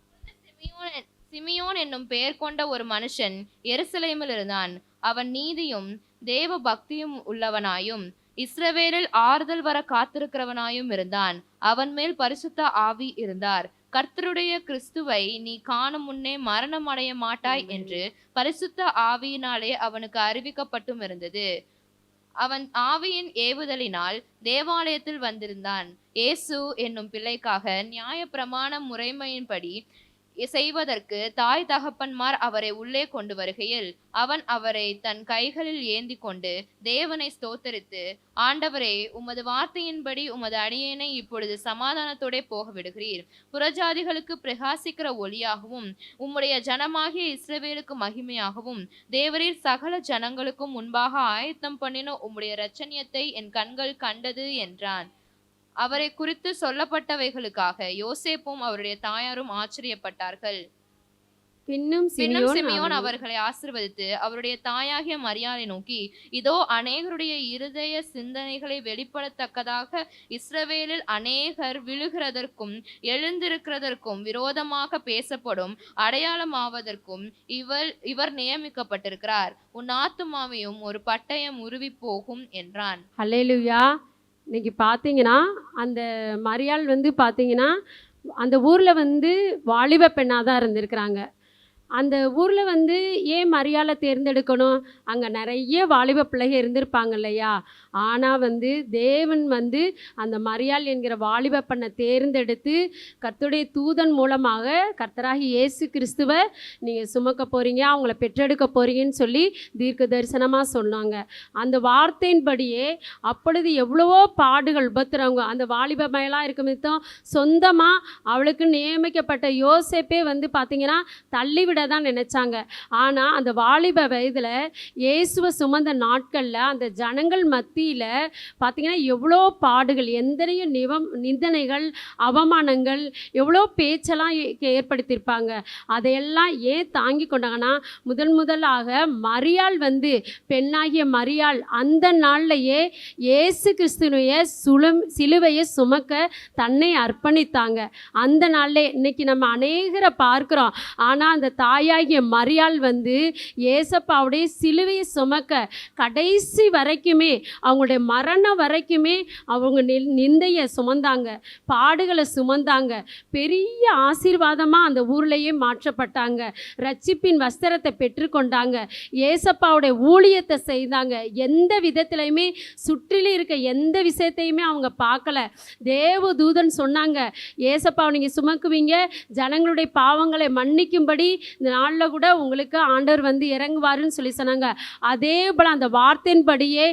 சிமியோன் என்னும் பெயர் கொண்ட ஒரு மனுஷன் எருசலேமில் இருந்தான். அவன் நீதியும் தேவ பக்தியும் உள்ளவனாயும் இஸ்ரவேலில் ஆறுதல் வர காத்திருக்கிறவனாயும் இருந்தான். அவன் மேல் பரிசுத்த ஆவி இருந்தார். கர்த்தருடைய கிறிஸ்துவை நீ காணும் முன்னே மரணம் அடைய மாட்டாய் என்று பரிசுத்த ஆவியினாலே அவனுக்கு அறிவிக்கப்பட்டும் இருந்தது. அவன் ஆவியின் ஏவுதலினால் தேவாலயத்தில் வந்திருந்தான். இயேசு என்னும் பிள்ளைக்காக நியாய பிரமாண முறைமையின்படி செய்வதற்கு தாய் தகப்பன்மார் அவரை உள்ளே கொண்டு வருகையில் அவன் அவரை தன் கைகளில் ஏந்தி கொண்டு தேவனை ஸ்தோத்தரித்து, ஆண்டவரே, உமது வார்த்தையின்படி உமது அடியேனை இப்பொழுது சமாதானத்தோட போக விடுகிறீர். புறஜாதிகளுக்கு பிரகாசிக்கிற ஒளியாகவும் உம்முடைய ஜனமாகிய இஸ்ரவேலுக்கு மகிமையாகவும் தேவரீர் சகல ஜனங்களுக்கும் முன்பாக ஆயத்தம் பண்ணின உம்முடைய இரட்சணியத்தை என் கண்கள் கண்டது என்றான். அவரை குறித்து சொல்லப்பட்டவைகளுக்காக யோசேப்பும் அவருடைய தாயாரும் ஆச்சரியப்பட்டார்கள். பின்னும் சிமியோன் அவர்களை ஆசீர்வதித்து அவருடைய தாயாகிய மரியாதை நோக்கி, இதோ அநேகருடைய இருதய சிந்தனைகளை வெளிப்படத்தக்கதாக இஸ்ரவேலில் அநேகர் விழுகிறதற்கும் எழுந்திருக்கிறதற்கும் விரோதமாக பேசப்படும் அடையாளமாவதற்கும் இவர் நியமிக்கப்பட்டிருக்கிறார். உன் ஆத்துமாவையும் ஒரு பட்டயம் உருவி போகும் என்றான். அல்லேலூயா. இன்னைக்கு பார்த்தீங்கன்னா அந்த மரியாள் வந்து பார்த்தீங்கன்னா அந்த ஊரில் வந்து வாலிப பெண்ணாக தான் இருந்திருக்கிறாங்க. அந்த ஊரில் வந்து ஏன் மரியாளை தேர்ந்தெடுக்கணும்? அங்கே நிறைய வாலிப பிள்ளைகள் இருந்திருப்பாங்க இல்லையா? ஆனால் வந்து தேவன் வந்து அந்த மரியாள் என்கிற வாலிப பெண்ணை தேர்ந்தெடுத்து கர்த்தருடைய தூதன் மூலமாக கர்த்தராகி இயேசு கிறிஸ்துவை நீங்கள் சுமக்க போகிறீங்க, அவங்கள பெற்றெடுக்க போகிறீங்கன்னு சொல்லி தீர்க்க தரிசனமாக சொன்னாங்க. அந்த வார்த்தையின்படியே அப்பொழுது எவ்வளவோ பாடுகள் உபத்திரவங்க அந்த வாலிப மேலாக இருக்கும் விதம் சொந்தமாக அவளுக்கு நியமிக்கப்பட்ட யோசேப்பே வந்து பார்த்திங்கன்னா தள்ளிவிட தான் நினைச்சாங்க. ஆனால் அந்த வாலிப வயதில் இயேசுவை சுமந்த நாட்களில் அந்த ஜனங்கள் மத்தியில் பார்த்தீங்கன்னா எவ்வளோ பாடுகள், எந்தனையோ நிந்தனைகள், அவமானங்கள், எவ்வளோ பேச்செல்லாம் ஏற்படுத்தியிருப்பாங்க. அதையெல்லாம் ஏன் தாங்கி கொண்டாங்கன்னா முதலாக மரியாள் வந்து பெண்ணாகிய மரியாள் அந்த நாள்லையே இயேசு கிறிஸ்துவைய சிலுவையை சுமக்க தன்னை அர்ப்பணித்தாங்க. அந்த நாளில் இன்னைக்கு நம்ம அநேகரை பார்க்குறோம். ஆனால் அந்த தாயாகிய மரியாள் வந்து ஏசப்பாவுடைய சிலுவையை சுமக்க கடைசி வரைக்குமே அவங்களுடைய மரணம் வரைக்குமே அவங்க நிந்தையை சுமந்தாங்க, பாடுகளை சுமந்தாங்க. பெரிய ஆசீர்வாதமாக அந்த ஊர்லேயே மாற்றப்பட்டாங்க. ரட்சிப்பின் வஸ்திரத்தை பெற்றுக்கொண்டாங்க. ஏசப்பாவுடைய ஊழியத்தை செய்தாங்க. எந்த விதத்திலையுமே சுற்றிலும் இருக்க எந்த விஷயத்தையுமே அவங்க பார்க்கல. தேவதூதன் சொன்னாங்க, ஏசப்பாவை நீங்கள் சுமக்குவீங்க, ஜனங்களுடைய பாவங்களை மன்னிக்கும்படி இந்த நாளில் கூட உங்களுக்கு ஆண்டவர் வந்து இறங்குவாருன்னு சொல்லி சொன்னாங்க. அதே போல் அந்த வார்த்தையின்படியே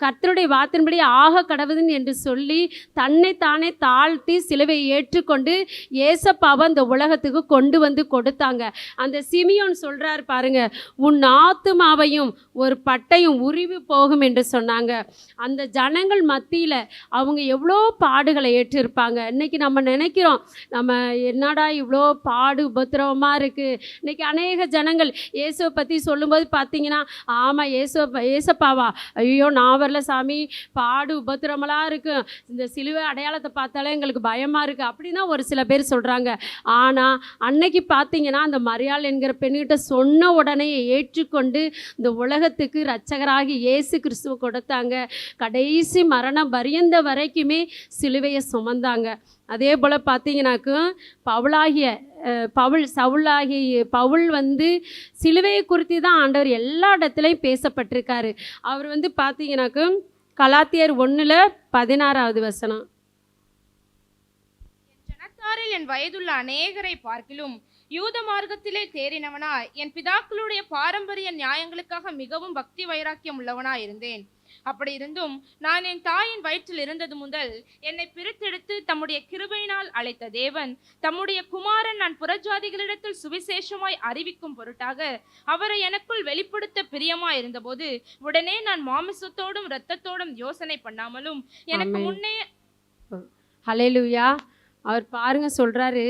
கர்த்தருடைய வார்த்தையின்படி ஆக கடவுதுன்னு என்று சொல்லி தன்னைத்தானே தாழ்த்தி சிலுவையை ஏற்றுக்கொண்டு ஏசப்பாவை அந்த உலகத்துக்கு கொண்டு வந்து கொடுத்தாங்க. அந்த சிமியோன் சொல்கிறார் பாருங்க, உன் ஆத்துமாவையும் ஒரு பட்டையும் உருவி போகும் என்று சொன்னாங்க. அந்த ஜனங்கள் மத்தியில் அவங்க எவ்வளோ பாடுகளை ஏற்றிருப்பாங்க. இன்றைக்கி நம்ம நினைக்கிறோம், நம்ம என்னடா இவ்வளோ பாடு உபத்திரவமாக இருக்குது. இன்றைக்கி அநேக ஜனங்கள் இயேசுவை பற்றி சொல்லும்போது பார்த்தீங்கன்னா, ஆமாம் ஏசப்பாவா, ஐயோ நான் வரல சாமி, பாடு உபத்திரமெல்லாம் இருக்குது, இந்த சிலுவை அடையாளத்தை பார்த்தாலே எங்களுக்கு பயமாக இருக்குது அப்படின்னா ஒரு சில பேர் சொல்கிறாங்க. ஆனால் அன்னைக்கு பார்த்தீங்கன்னா அந்த மரியாள் என்கிற பெண்கிட்ட சொன்ன உடனே ஏற்றுக்கொண்டு இந்த உலகத்துக்கு இரட்சகராகி இயேசு கிறிஸ்துவை கொடுத்தாங்க. கடைசி மரணம் பரியந்த வரைக்குமே சிலுவையை சுமந்தாங்க. அதே போல் பார்த்தீங்கன்னாக்கும் பவுல் வந்து சிலுவையை குறித்து தான் ஆண்டவர் எல்லா இடத்துலையும் பேசப்பட்டிருக்காரு. அவர் வந்து பார்த்தீங்கன்னாக்கும் கலாத்தியர் 1:16 ஜனத்தாரில் என் வயதுள்ள அநேகரை பார்க்கிலும் யூத மார்க்கத்திலே தேறினவனாய் என் பிதாக்களுடைய பாரம்பரிய நியாயங்களுக்காக மிகவும் பக்தி வைராக்கியம் உள்ளவனாய் இருந்தேன். அப்படி இருந்தும் நான் என் தாயின் வயிற்றில் இருந்தது முதல் என்னை பிரித்தெடுத்து தம்முடைய கிருபையினால் அழைத்த தேவன் தம்முடைய குமாரன் நான் புறஜாதிகளிடத்தில் சுவிசேஷமாய் அறிவிக்கும் பொருட்டாக அவரை எனக்குள் வெளிப்படுத்த பிரியமாய் இருந்தபோது உடனே நான் மாமிசத்தோடும் இரத்தத்தோடும் யோசனை பண்ணாமலும் எனக்கு முன்னே ஹல்லேலூயா. அவர் பாருங்க சொல்றாரு,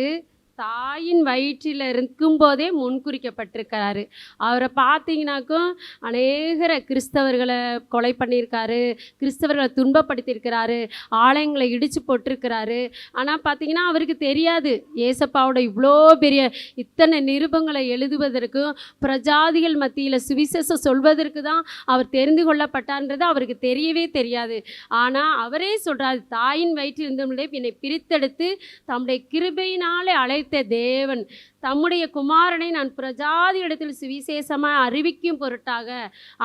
தாயின் வயிற்றில் இருக்கும்போதே முன்குறிக்கப்பட்டிருக்கிறாரு. அவரை பார்த்தீங்கன்னாக்கும் அநேகரை கிறிஸ்தவர்களை கொலை பண்ணியிருக்காரு, கிறிஸ்தவர்களை துன்பப்படுத்தியிருக்கிறாரு, ஆலயங்களை இடித்து போட்டிருக்கிறாரு. ஆனால் பார்த்தீங்கன்னா அவருக்கு தெரியாது ஏசப்பாவோட இவ்வளோ பெரிய இத்தனை நிருபங்களை எழுதுவதற்கும் பிரஜாதிகள் மத்தியில் சுவிசேஷம் சொல்வதற்கு தான் அவர் தெரிந்து கொள்ளப்பட்டான்றது அவருக்கு தெரியவே தெரியாது. ஆனால் அவரே சொல்கிறார், தாயின் வயிற்றில் இருந்தவர்களே என்னை பிரித்தெடுத்து தம்முடைய கிருபையினாலே அழைத்த தேவன் தம்முடைய குமாரனை நான் பிரஜாதியிடத்தில் சுவிசேஷமாக அறிவிக்கும் பொருட்டாக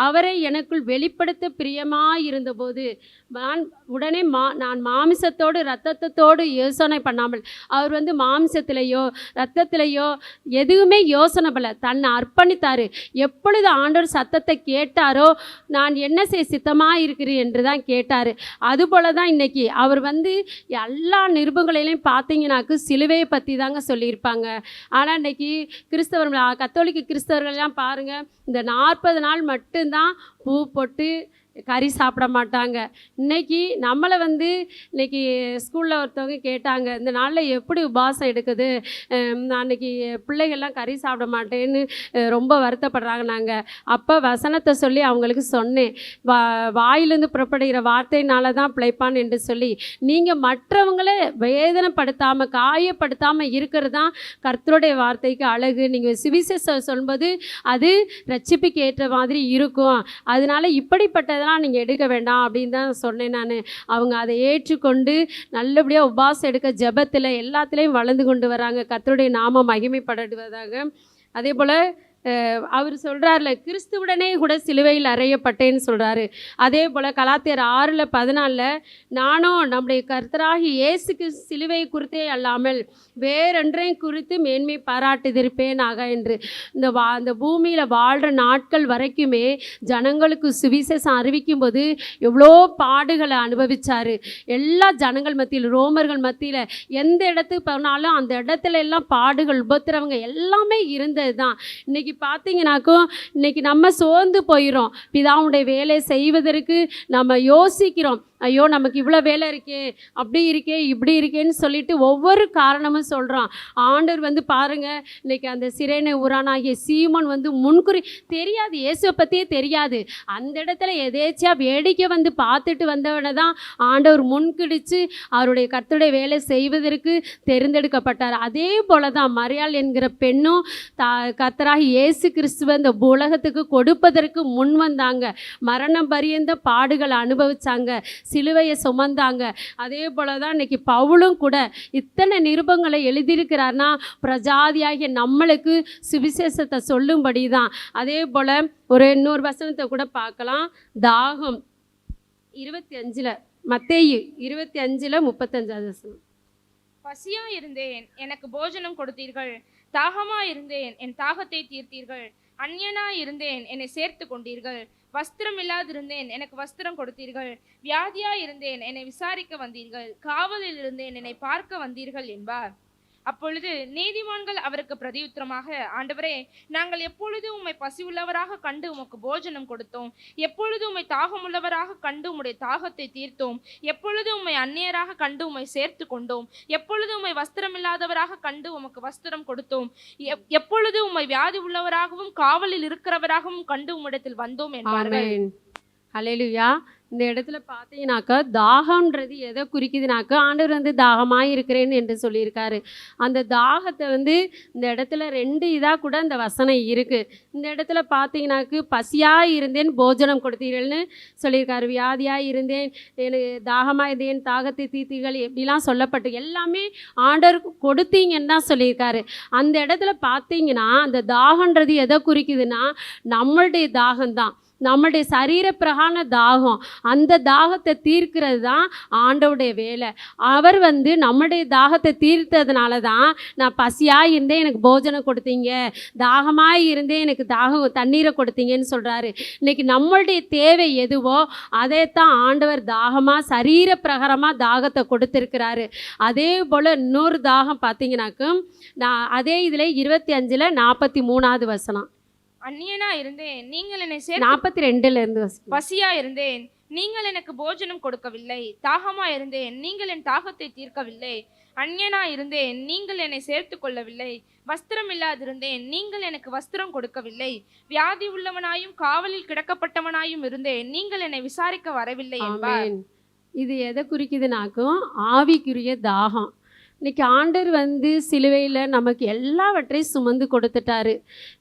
அவரை எனக்குள் வெளிப்படுத்த பிரியமாயிருந்தபோது உடனே நான் மாமிசத்தோடு இரத்தத்தோடு யோசனை பண்ணாமல், அவர் வந்து மாமிசத்திலேயோ இரத்தத்திலேயோ எதுவுமே யோசனை பண்ணல, தன்னை அர்ப்பணித்தார். எப்பொழுது ஆண்டவர் சத்தத்தை கேட்டாரோ நான் என்ன செய்ய சித்தமாக இருக்கிறேன் என்று தான் கேட்டார். அதுபோல தான் இன்றைக்கி அவர் வந்து எல்லா நிருபங்களிலையும் பார்த்தீங்கன்னாக்கு சிலுவையை பற்றி தாங்க சொல்லியிருப்பாங்க. ஆனால் இன்றைக்கி கிறிஸ்தவர்கள் கத்தோலிக்க கிறிஸ்தவர்கள்லாம் பாருங்கள், இந்த 40 நாள் மட்டும்தான் பூ போட்டு கறி சாப்பிட மாட்டாங்க. இன்றைக்கி நம்மளை வந்து இன்றைக்கி ஸ்கூலில் ஒருத்தவங்க கேட்டாங்க, இந்த நாளில் எப்படி உபவாசம் எடுக்குது, அன்றைக்கி பிள்ளைகள்லாம் கறி சாப்பிட மாட்டேன்னு ரொம்ப வருத்தப்படுறாங்க. நாங்கள் அப்போ வசனத்தை சொல்லி அவங்களுக்கு சொன்னேன், வாயிலிருந்து புறப்படுகிற வார்த்தையினால தான் பிழைப்பான் என்று சொல்லி, நீங்கள் மற்றவங்களை வேதனைப்படுத்தாமல் காயப்படுத்தாமல் இருக்கிறது தான் கர்த்தருடைய வார்த்தைக்கு அழகு. நீங்கள் சுவிசேஷம் சொல்லும்போது அது ரட்சிப்புக்கு ஏற்ற மாதிரி இருக்கும், அதனால் இப்படிப்பட்டதெல்லாம் நீங்கள் எடுக்க வேண்டாம் அப்படின்னு தான் சொன்னேன் நான். அவங்க அதை ஏற்றுக்கொண்டு நல்லபடியாக உபவாசம் எடுக்க ஜெபத்தில் எல்லாத்துலேயும் வளர்ந்து கொண்டு வராங்க. கர்த்தருடைய நாமம் மகிமைப்படுவதாக. அதே போல் அவர் சொல்கிறார்ல, கிறிஸ்துவுடனே கூட சிலுவையில் அறையப்பட்டேன்னு சொல்கிறாரு. அதே போல் கலாத்தியர் 6:14 நானும் நம்முடைய கர்த்தராகி இயேசுக்கு சிலுவை குறித்தே அல்லாமல் வேறொன்றையும் குறித்து மேன்மை பாராட்டுதிருப்பேனாக என்று இந்த பூமியில் வாழ்கிற நாட்கள் வரைக்குமே ஜனங்களுக்கு சுவிசேஷம் அறிவிக்கும் போது எவ்வளோ பாடுகளை அனுபவித்தார். எல்லா ஜனங்கள் மத்தியில், ரோமர்கள் மத்தியில் எந்த இடத்துக்கு போனாலும் அந்த இடத்துல எல்லாம் பாடுகள் உபத்திரவங்க எல்லாமே இருந்தது தான். இன்றைக்கி பார்த்தீங்கன்னாக்கும் இன்றைக்கி நம்ம சோர்ந்து போயிடும். பிதாவுடைய வேலையை செய்வதற்கு நம்ம யோசிக்கிறோம், ஐயோ நமக்கு இவ்வளோ வேலை இருக்கே, அப்படி இருக்கே, இப்படி இருக்கேன்னு சொல்லிட்டு ஒவ்வொரு காரணமும் சொல்கிறோம். ஆண்டவர் வந்து பாருங்கள், இன்றைக்கி அந்த சிரேனை ஊரானாகிய சீமோன் வந்து முன்குறி தெரியாது, இயேசுவை பற்றியே தெரியாது, அந்த இடத்துல எதேச்சியாக வேடிக்கை வந்து பார்த்துட்டு வந்தவனை தான் ஆண்டவர் முன்கிடிச்சு அவருடைய கர்த்தருடைய வேலை செய்வதற்கு தெரிந்தெடுக்கப்பட்டார். அதே போல தான் மரியாள் என்கிற பெண்ணும் கர்த்தராகி இயேசு கிறிஸ்துவை இந்த உலகத்துக்கு கொடுப்பதற்கு முன் வந்தாங்க. மரணம் பரியந்த பாடுகளை அனுபவித்தாங்க, சிலுவையை சுமந்தாங்க. அதே போல தான் இன்றைக்கி பவுலும் கூட இத்தனை நிருபங்களை எழுதியிருக்கிறார்னா பிரஜாதியாகிய நம்மளுக்கு சுவிசேஷத்தை சொல்லும்படி தான். அதே போல் இன்னொரு வசனத்தை கூட பார்க்கலாம். தாகம் 25 மத்தேயு 25:35 வசனம். பசியா இருந்தேன், எனக்கு போஜனம் கொடுத்தீர்கள், தாகமாயிருந்தேன், என் தாகத்தை தீர்த்தீர்கள். அந்நியனாயிருந்தேன், என்னை சேர்த்து கொண்டீர்கள். வஸ்திரம் இல்லாதிருந்தேன், எனக்கு வஸ்திரம் கொடுத்தீர்கள். வியாதியாயிருந்தேன், என்னை விசாரிக்க வந்தீர்கள். காவலில் இருந்தேன், என்னை பார்க்க வந்தீர்கள் என்பார். அப்பொழுது நீதிமான்கள் அவருக்கு பிரதியுத்தரமாக, ஆண்டவரே, நாங்கள் எப்பொழுது உம்மை பசியுள்ளவராக கண்டு உமக்கு போஜனம் கொடுத்தோம்? எப்பொழுது உம்மை தாகமுள்ளவராக கண்டு உம்முடைய தாகத்தை தீர்த்தோம்? எப்பொழுது உம்மை அந்நியராக கண்டு உம்மை சேர்த்து கொண்டோம்? எப்பொழுது உம்மை வஸ்திரமில்லாதவராக கண்டு உமக்கு வஸ்திரம் கொடுத்தோம்? எப்பொழுது உம்மை வியாதி உள்ளவராகவும் காவலில் இருக்கிறவராகவும் கண்டு உம்மிடத்தில் வந்தோம் என்பார்கள். ஆமென். ஹல்லேலூயா. இந்த இடத்துல பார்த்தீங்கன்னாக்கா தாகம்ன்றது எதை குறிக்குதுனாக்கா, ஆண்டவர் வந்து தாகமாக இருக்கிறேன் என்று சொல்லியிருக்காரு. அந்த தாகத்தை வந்து இந்த இடத்துல 2 இதாக கூட அந்த வசனம் இருக்குது. இந்த இடத்துல பார்த்தீங்கன்னாக்கு பசியாக இருந்தேன் போஜனம் கொடுத்தீர்கள்னு சொல்லியிருக்காரு. வியாதியாக இருந்தேன், எனக்கு தாகமாக இருந்தேன், தாகத்தை தீர்த்தீர்கள், எப்படிலாம் சொல்லப்பட்டு எல்லாமே ஆண்டவருக்கு கொடுத்தீங்கன்னு தான் சொல்லியிருக்காரு. அந்த இடத்துல பார்த்தீங்கன்னா அந்த தாகன்றது எதை குறிக்குதுன்னா நம்மளுடைய தாகம்தான், நம்மளுடைய சரீர பிரகான தாகம். அந்த தாகத்தை தீர்க்கிறது தான் ஆண்டவருடைய வேலை. அவர் வந்து நம்முடைய தாகத்தை தீர்த்ததுனால தான் நான் பசியாக இருந்தேன் எனக்கு போஜனம் கொடுத்தீங்க, தாகமாக இருந்தேன் எனக்கு தண்ணீரை கொடுத்தீங்கன்னு சொல்கிறாரு. இன்றைக்கி நம்மளுடைய தேவை எதுவோ அதை தான் ஆண்டவர் தாகமாக சரீர பிரகாரமாக தாகத்தை கொடுத்துருக்கிறாரு. அதே போல் இன்னொரு தாகம் பார்த்தீங்கன்னாக்கும் நான் அதே இதில் 25 43வது வசனம். அந்நியனா இருந்தேன், நீங்கள் என்னை 42 பசியா இருந்தேன், நீங்கள் எனக்கு போஜனம் கொடுக்கவில்லை. தாகமா இருந்தேன், நீங்கள் என் தாகத்தை தீர்க்கவில்லை. அந்நியனா இருந்தேன், நீங்கள் என்னை சேர்த்து கொள்ளவில்லை. வஸ்திரம் இல்லாதிருந்தேன், நீங்கள் எனக்கு வஸ்திரம் கொடுக்கவில்லை. வியாதி உள்ளவனாயும் காவலில் கிடக்கப்பட்டவனாயும் இருந்தேன், நீங்கள் என்னை விசாரிக்க வரவில்லை என்பார். இது எதை குறிக்குதுனாக்கும் ஆவிக்குரிய தாகம். இன்றைக்கி ஆண்டவர் வந்து சிலுவையில் நமக்கு எல்லாவற்றையும் சுமந்து கொடுத்துட்டாரு.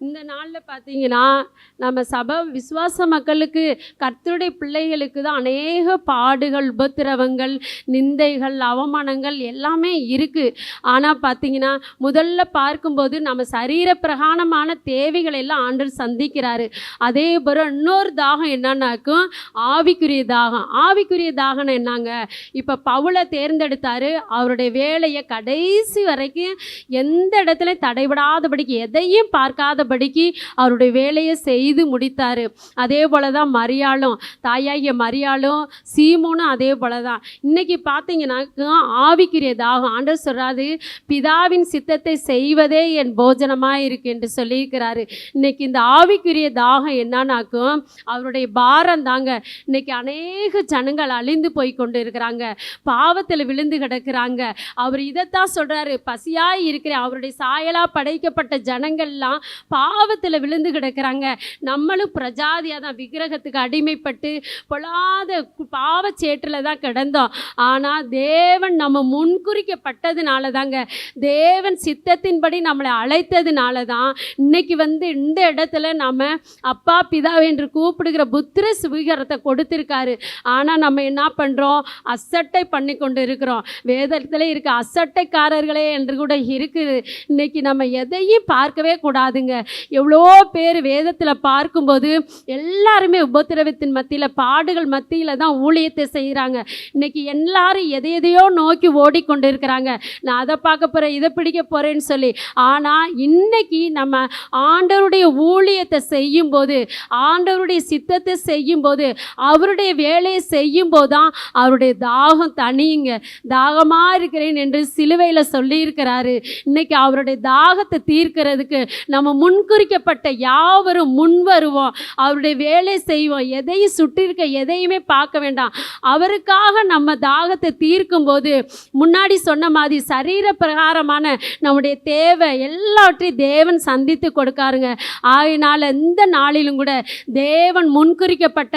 இந்த நாளில் பார்த்தீங்கன்னா நம்ம சபை விசுவாச மக்களுக்கு, கர்த்தருடைய பிள்ளைகளுக்கு தான் அநேக பாடுகள், உபத்திரவங்கள், நிந்தைகள், அவமானங்கள் எல்லாமே இருக்குது. ஆனால் பார்த்தீங்கன்னா முதல்ல பார்க்கும்போது நம்ம சரீர பிரகாரமான தேவைகள் எல்லாம் ஆண்டவர் சந்திக்கிறாரு. அதே போல் இன்னொரு தாகம் என்னன்னாக்கும் ஆவிக்குரிய தாகம். ஆவிக்குரிய தாகம் என்னங்க, இப்போ பவுலை தேர்ந்தெடுத்தார். அவருடைய வேலையை கடைசி வரைக்கும் எந்த இடத்துல தடைபடாதபடிக்கு, எதையும் பார்க்காதபடிக்கு அவருடைய வேலையை செய்து முடித்தார். அதே போல தான் மரியாளும், தாயாகிய மரியாளும், சீமோனும் அதே போல தான். இன்றைக்கி பார்த்தீங்கன்னாக்கா ஆவிக்குரிய தாகம். ஆண்டவர் சொல்கிறாரு, பிதாவின் சித்தத்தை செய்வதே என் போஜனமாக இருக்கு என்று சொல்லியிருக்கிறாரு. இன்றைக்கி இந்த ஆவிக்குரிய தாகம் என்னன்னாக்கும் அவருடைய பாரம் தாங்க. இன்றைக்கி அநேக ஜனங்கள் அழிந்து போய் கொண்டு இருக்கிறாங்க, பாவத்தில் விழுந்து கிடக்கிறாங்க. அவர் இதைத்தான் சொல்கிறாரு, பசியாக இருக்கிற அவருடைய சாயலாக படைக்கப்பட்ட ஜனங்கள்லாம் பாவத்தில் விழுந்து கிடக்கிறாங்க. நம்மளும் பிரஜாதியாக தான் விக்கிரகத்துக்கு அடிமைப்பட்டு பொல்லாத பாவச்சேற்றில் தான் கிடந்தோம். ஆனால் தேவன் நம்ம முன்குறிக்கப்பட்டதுனால தாங்க, தேவன் சித்தத்தின்படி நம்மளை அழைத்ததுனால தான் இன்னைக்கு வந்து இந்த இடத்துல நம்ம அப்பா பிதா என்று கூப்பிடுகிற புத்திர சுவீகாரத்தை கொடுத்துருக்காரு. ஆனால் நம்ம என்ன பண்ணுறோம், அசட்டை பண்ணி கொண்டு இருக்கிறோம். வேதத்தில் இருக்க அசட்டைக்காரர்களே என்று கூட இருக்குது. இன்னைக்கு நம்ம எதையும் பார்க்கவே கூடாதுங்க. எவ்வளோ பேர் வேதத்தில் பார்க்கும்போது எல்லாருமே உபத்திரவத்தின் மத்தியில், பாடுகள் மத்தியில் தான் ஊழியத்தை செய்கிறாங்க. இன்னைக்கு எல்லாரும் எதையோ நோக்கி ஓடிக்கொண்டு இருக்கிறாங்க. நான் அதை பார்க்க போகிறேன், இதை பிடிக்க போகிறேன்னு சொல்லி. ஆனால் இன்னைக்கு நம்ம ஆண்டவருடைய ஊழியத்தை செய்யும்போது, ஆண்டவருடைய சித்தத்தை செய்யும்போது, அவருடைய வேலையை செய்யும்போது தான் அவருடைய தாகம் தனியுங்க. தாகமாக இருக்கிறேன் என்று சிலுவையில் சொல்லியிருக்கிறாரு. இன்னைக்கு அவருடைய தாகத்தை தீர்க்கிறதுக்கு நம்ம முன்குறிக்கப்பட்ட யாவரும் முன் வருவோம், அவருடைய வேலை செய்வோம். எதையும் சுட்டிருக்க எதையுமே பார்க்க வேண்டாம். அவருக்காக நம்ம தாகத்தை தீர்க்கும்போது முன்னாடி சொன்ன மாதிரி சரீர பிரகாரமான நம்முடைய தேவை எல்லாவற்றையும் தேவன் சந்தித்து கொடுக்காருங்க. ஆகையினால இந்த நாளிலும் கூட தேவன் முன்குறிக்கப்பட்ட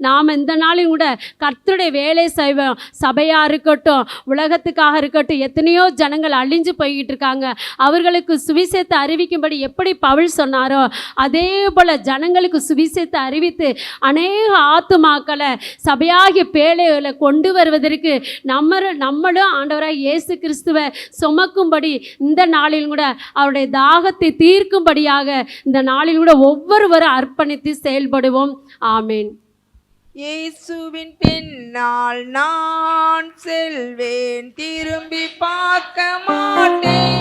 நாம் இந்த நாளிலும் கூட கர்த்தருடைய வேலை செய்வோம். சபையாக இருக்கட்டும், உலகத்துக்காக இருக்கட்டும், எத்தனையோ ஜனங்கள் அழிஞ்சு போய்கிட்டு இருக்காங்க. அவர்களுக்கு சுவிசேஷத்தை அறிவிக்கும்படி எப்படி பவுல் சொன்னாரோ அதே போல் ஜனங்களுக்கு சுவிசேஷத்தை அறிவித்து அநேக ஆத்துமாக்களை சபையாகிய பேழைகளை கொண்டு வருவதற்கு நம்மளும் ஆண்டவராக இயேசு கிறிஸ்துவை சுமக்கும்படி இந்த நாளில் கூட அவருடைய தாகத்தை தீர்க்கும்படியாக இந்த நாளில் கூட ஒவ்வொருவரும் அர்ப்பணித்து செயல்படுவோம். ஆமேன். இயேசுவின் பின்னால் நான் செல்வேன், திரும்பி பார்க்க மாட்டேன்.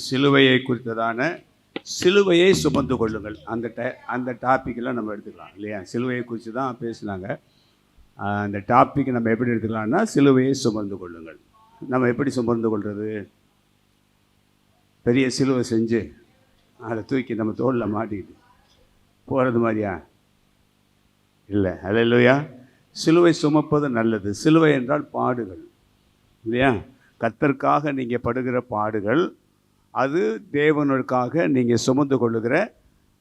சிலுவையை குறித்ததான சிலுவையை சுமந்து கொள்ளுங்கள். அந்த டாப்பிக்கெல்லாம் நம்ம எடுத்துக்கலாம் இல்லையா? சிலுவையை குறித்து தான் பேசினாங்க. அந்த டாபிக் நம்ம எப்படி எடுத்துக்கலாம்னா, சிலுவையை சுமந்து கொள்ளுங்கள். நம்ம எப்படி சுமந்து கொள்வது? பெரிய சிலுவை செஞ்சு அதை தூக்கி நம்ம தோளில் மாட்டிக்கிட்டு போகிறது மாதிரியா? இல்லை. அல்லேலூயா. சிலுவை சுமப்பது நல்லது. சிலுவை என்றால் பாடுகள் இல்லையா? கர்த்தருக்காக நீங்கள் படுகிற பாடுகள், அது தேவனுக்காக நீங்கள் சுமந்து கொள்ளுகிற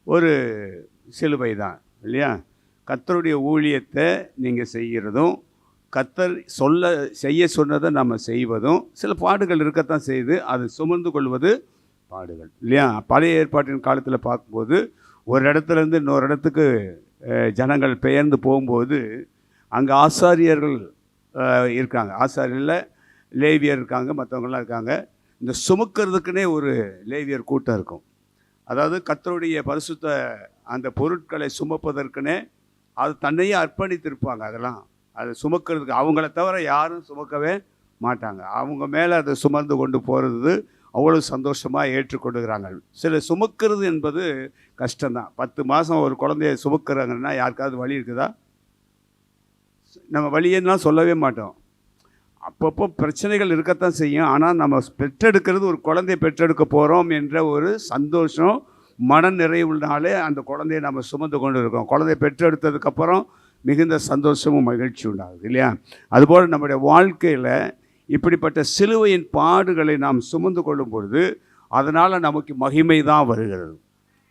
ஒரு சிலுவை தான் இல்லையா? கர்த்தருடைய ஊழியத்தை நீங்கள் செய்கிறதும், கர்த்தர் செய்ய சொன்னதை நம்ம செய்வதும், சில பாடுகள் இருக்கத்தான் செய்து அதை சுமந்து கொள்வது பாடுகள் இல்லையா? பழைய ஏற்பாட்டின் காலத்தில் பார்க்கும்போது ஒரு இடத்துலேருந்து இன்னொரு இடத்துக்கு ஜனங்கள் பெயர்ந்து போகும்போது அங்கே ஆசாரியர்கள் இருக்காங்க. ஆசாரியரில் லேவியர் இருக்காங்க, மற்றவங்களாம் இருக்காங்க. இந்த சுமக்கிறதுக்குன்னே ஒரு லேவியர் கூட்டம் இருக்கும். அதாவது கர்த்தருடைய பரிசுத்த அந்த பொருட்களை சுமப்பதற்குன்னே அது தன்னையே அர்ப்பணித்திருப்பாங்க. அதெல்லாம் அதை சுமக்கிறதுக்கு அவங்கள தவிர யாரும் சுமக்கவே மாட்டாங்க. அவங்க மேலே அதை சுமந்து கொண்டு போகிறது அவ்வளோ சந்தோஷமாக ஏற்றுக்கொண்டுக்கிறாங்க. சில சுமக்கிறது என்பது கஷ்டம்தான். 10 மாதம் ஒரு குழந்தைய சுமக்கிறாங்கன்னா யாருக்காவது வலி இருக்குதா? நம்ம வலியெல்லாம் சொல்லவே மாட்டோம். அப்பப்போ பிரச்சனைகள் இருக்கத்தான் செய்யும். ஆனால் நம்ம பெற்றெடுக்கிறது, ஒரு குழந்தைய பெற்றெடுக்க போகிறோம் என்ற ஒரு சந்தோஷம், மன நிறைவுனாலே அந்த குழந்தைய நம்ம சுமந்து கொண்டு இருக்கோம். குழந்தைய பெற்றெடுத்ததுக்கப்புறம் மிகுந்த சந்தோஷமும் மகிழ்ச்சி உண்டாகுது இல்லையா? அதுபோல் நம்முடைய வாழ்க்கையில் இப்படிப்பட்ட சிலுவையின் பாடுகளை நாம் சுமந்து கொள்ளும் பொழுது அதனால் நமக்கு மகிமை தான் வருகிறது.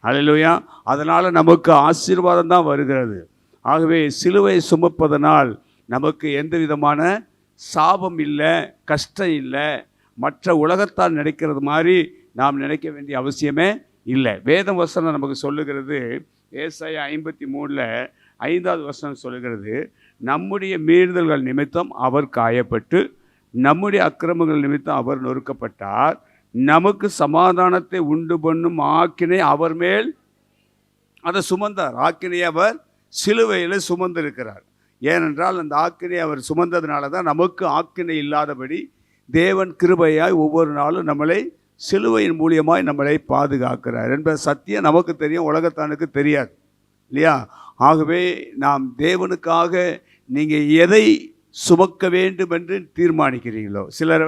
அல்லேலூயா. அதனால் நமக்கு ஆசீர்வாதம் தான் வருகிறது. ஆகவே சிலுவை சுமப்பதனால் நமக்கு எந்த விதமான சாபம் இல்லை, கஷ்டம் இல்லை. மற்ற உலகத்தால் நினைக்கிறது மாதிரி நாம் நினைக்க வேண்டிய அவசியமே இல்லை. வேத வசனம் நமக்கு சொல்லுகிறது. ஏசாயா 53 5வது வசனம் சொல்லுகிறது, நம்முடைய மீறுதல்கள் நிமித்தம் அவர் காயப்பட்டு நம்முடைய அக்கிரமங்கள் நிமித்தம் அவர் நொறுக்கப்பட்டார், நமக்கு சமாதானத்தை உண்டு பண்ணும் ஆக்கினை அவர் மேல் அதை சுமந்தார். ஆக்கினை அவர் சிலுவையில் சுமந்திருக்கிறார். ஏனென்றால் அந்த ஆக்கினை அவர் சுமந்ததுனால தான் நமக்கு ஆக்கினை இல்லாதபடி தேவன் கிருபையாய் ஒவ்வொரு நாளும் நம்மளை சிலுவையின் மூலியமாய் நம்மளை பாதுகாக்கிறார் என்பது சத்தியம் நமக்கு தெரியும், உலகத்தானுக்கு தெரியாது இல்லையா? ஆகவே நாம் தேவனுக்காக நீங்கள் எதை சுமக்க வேண்டும் என்று தீர்மானிக்கிறீங்களோ, சிலர்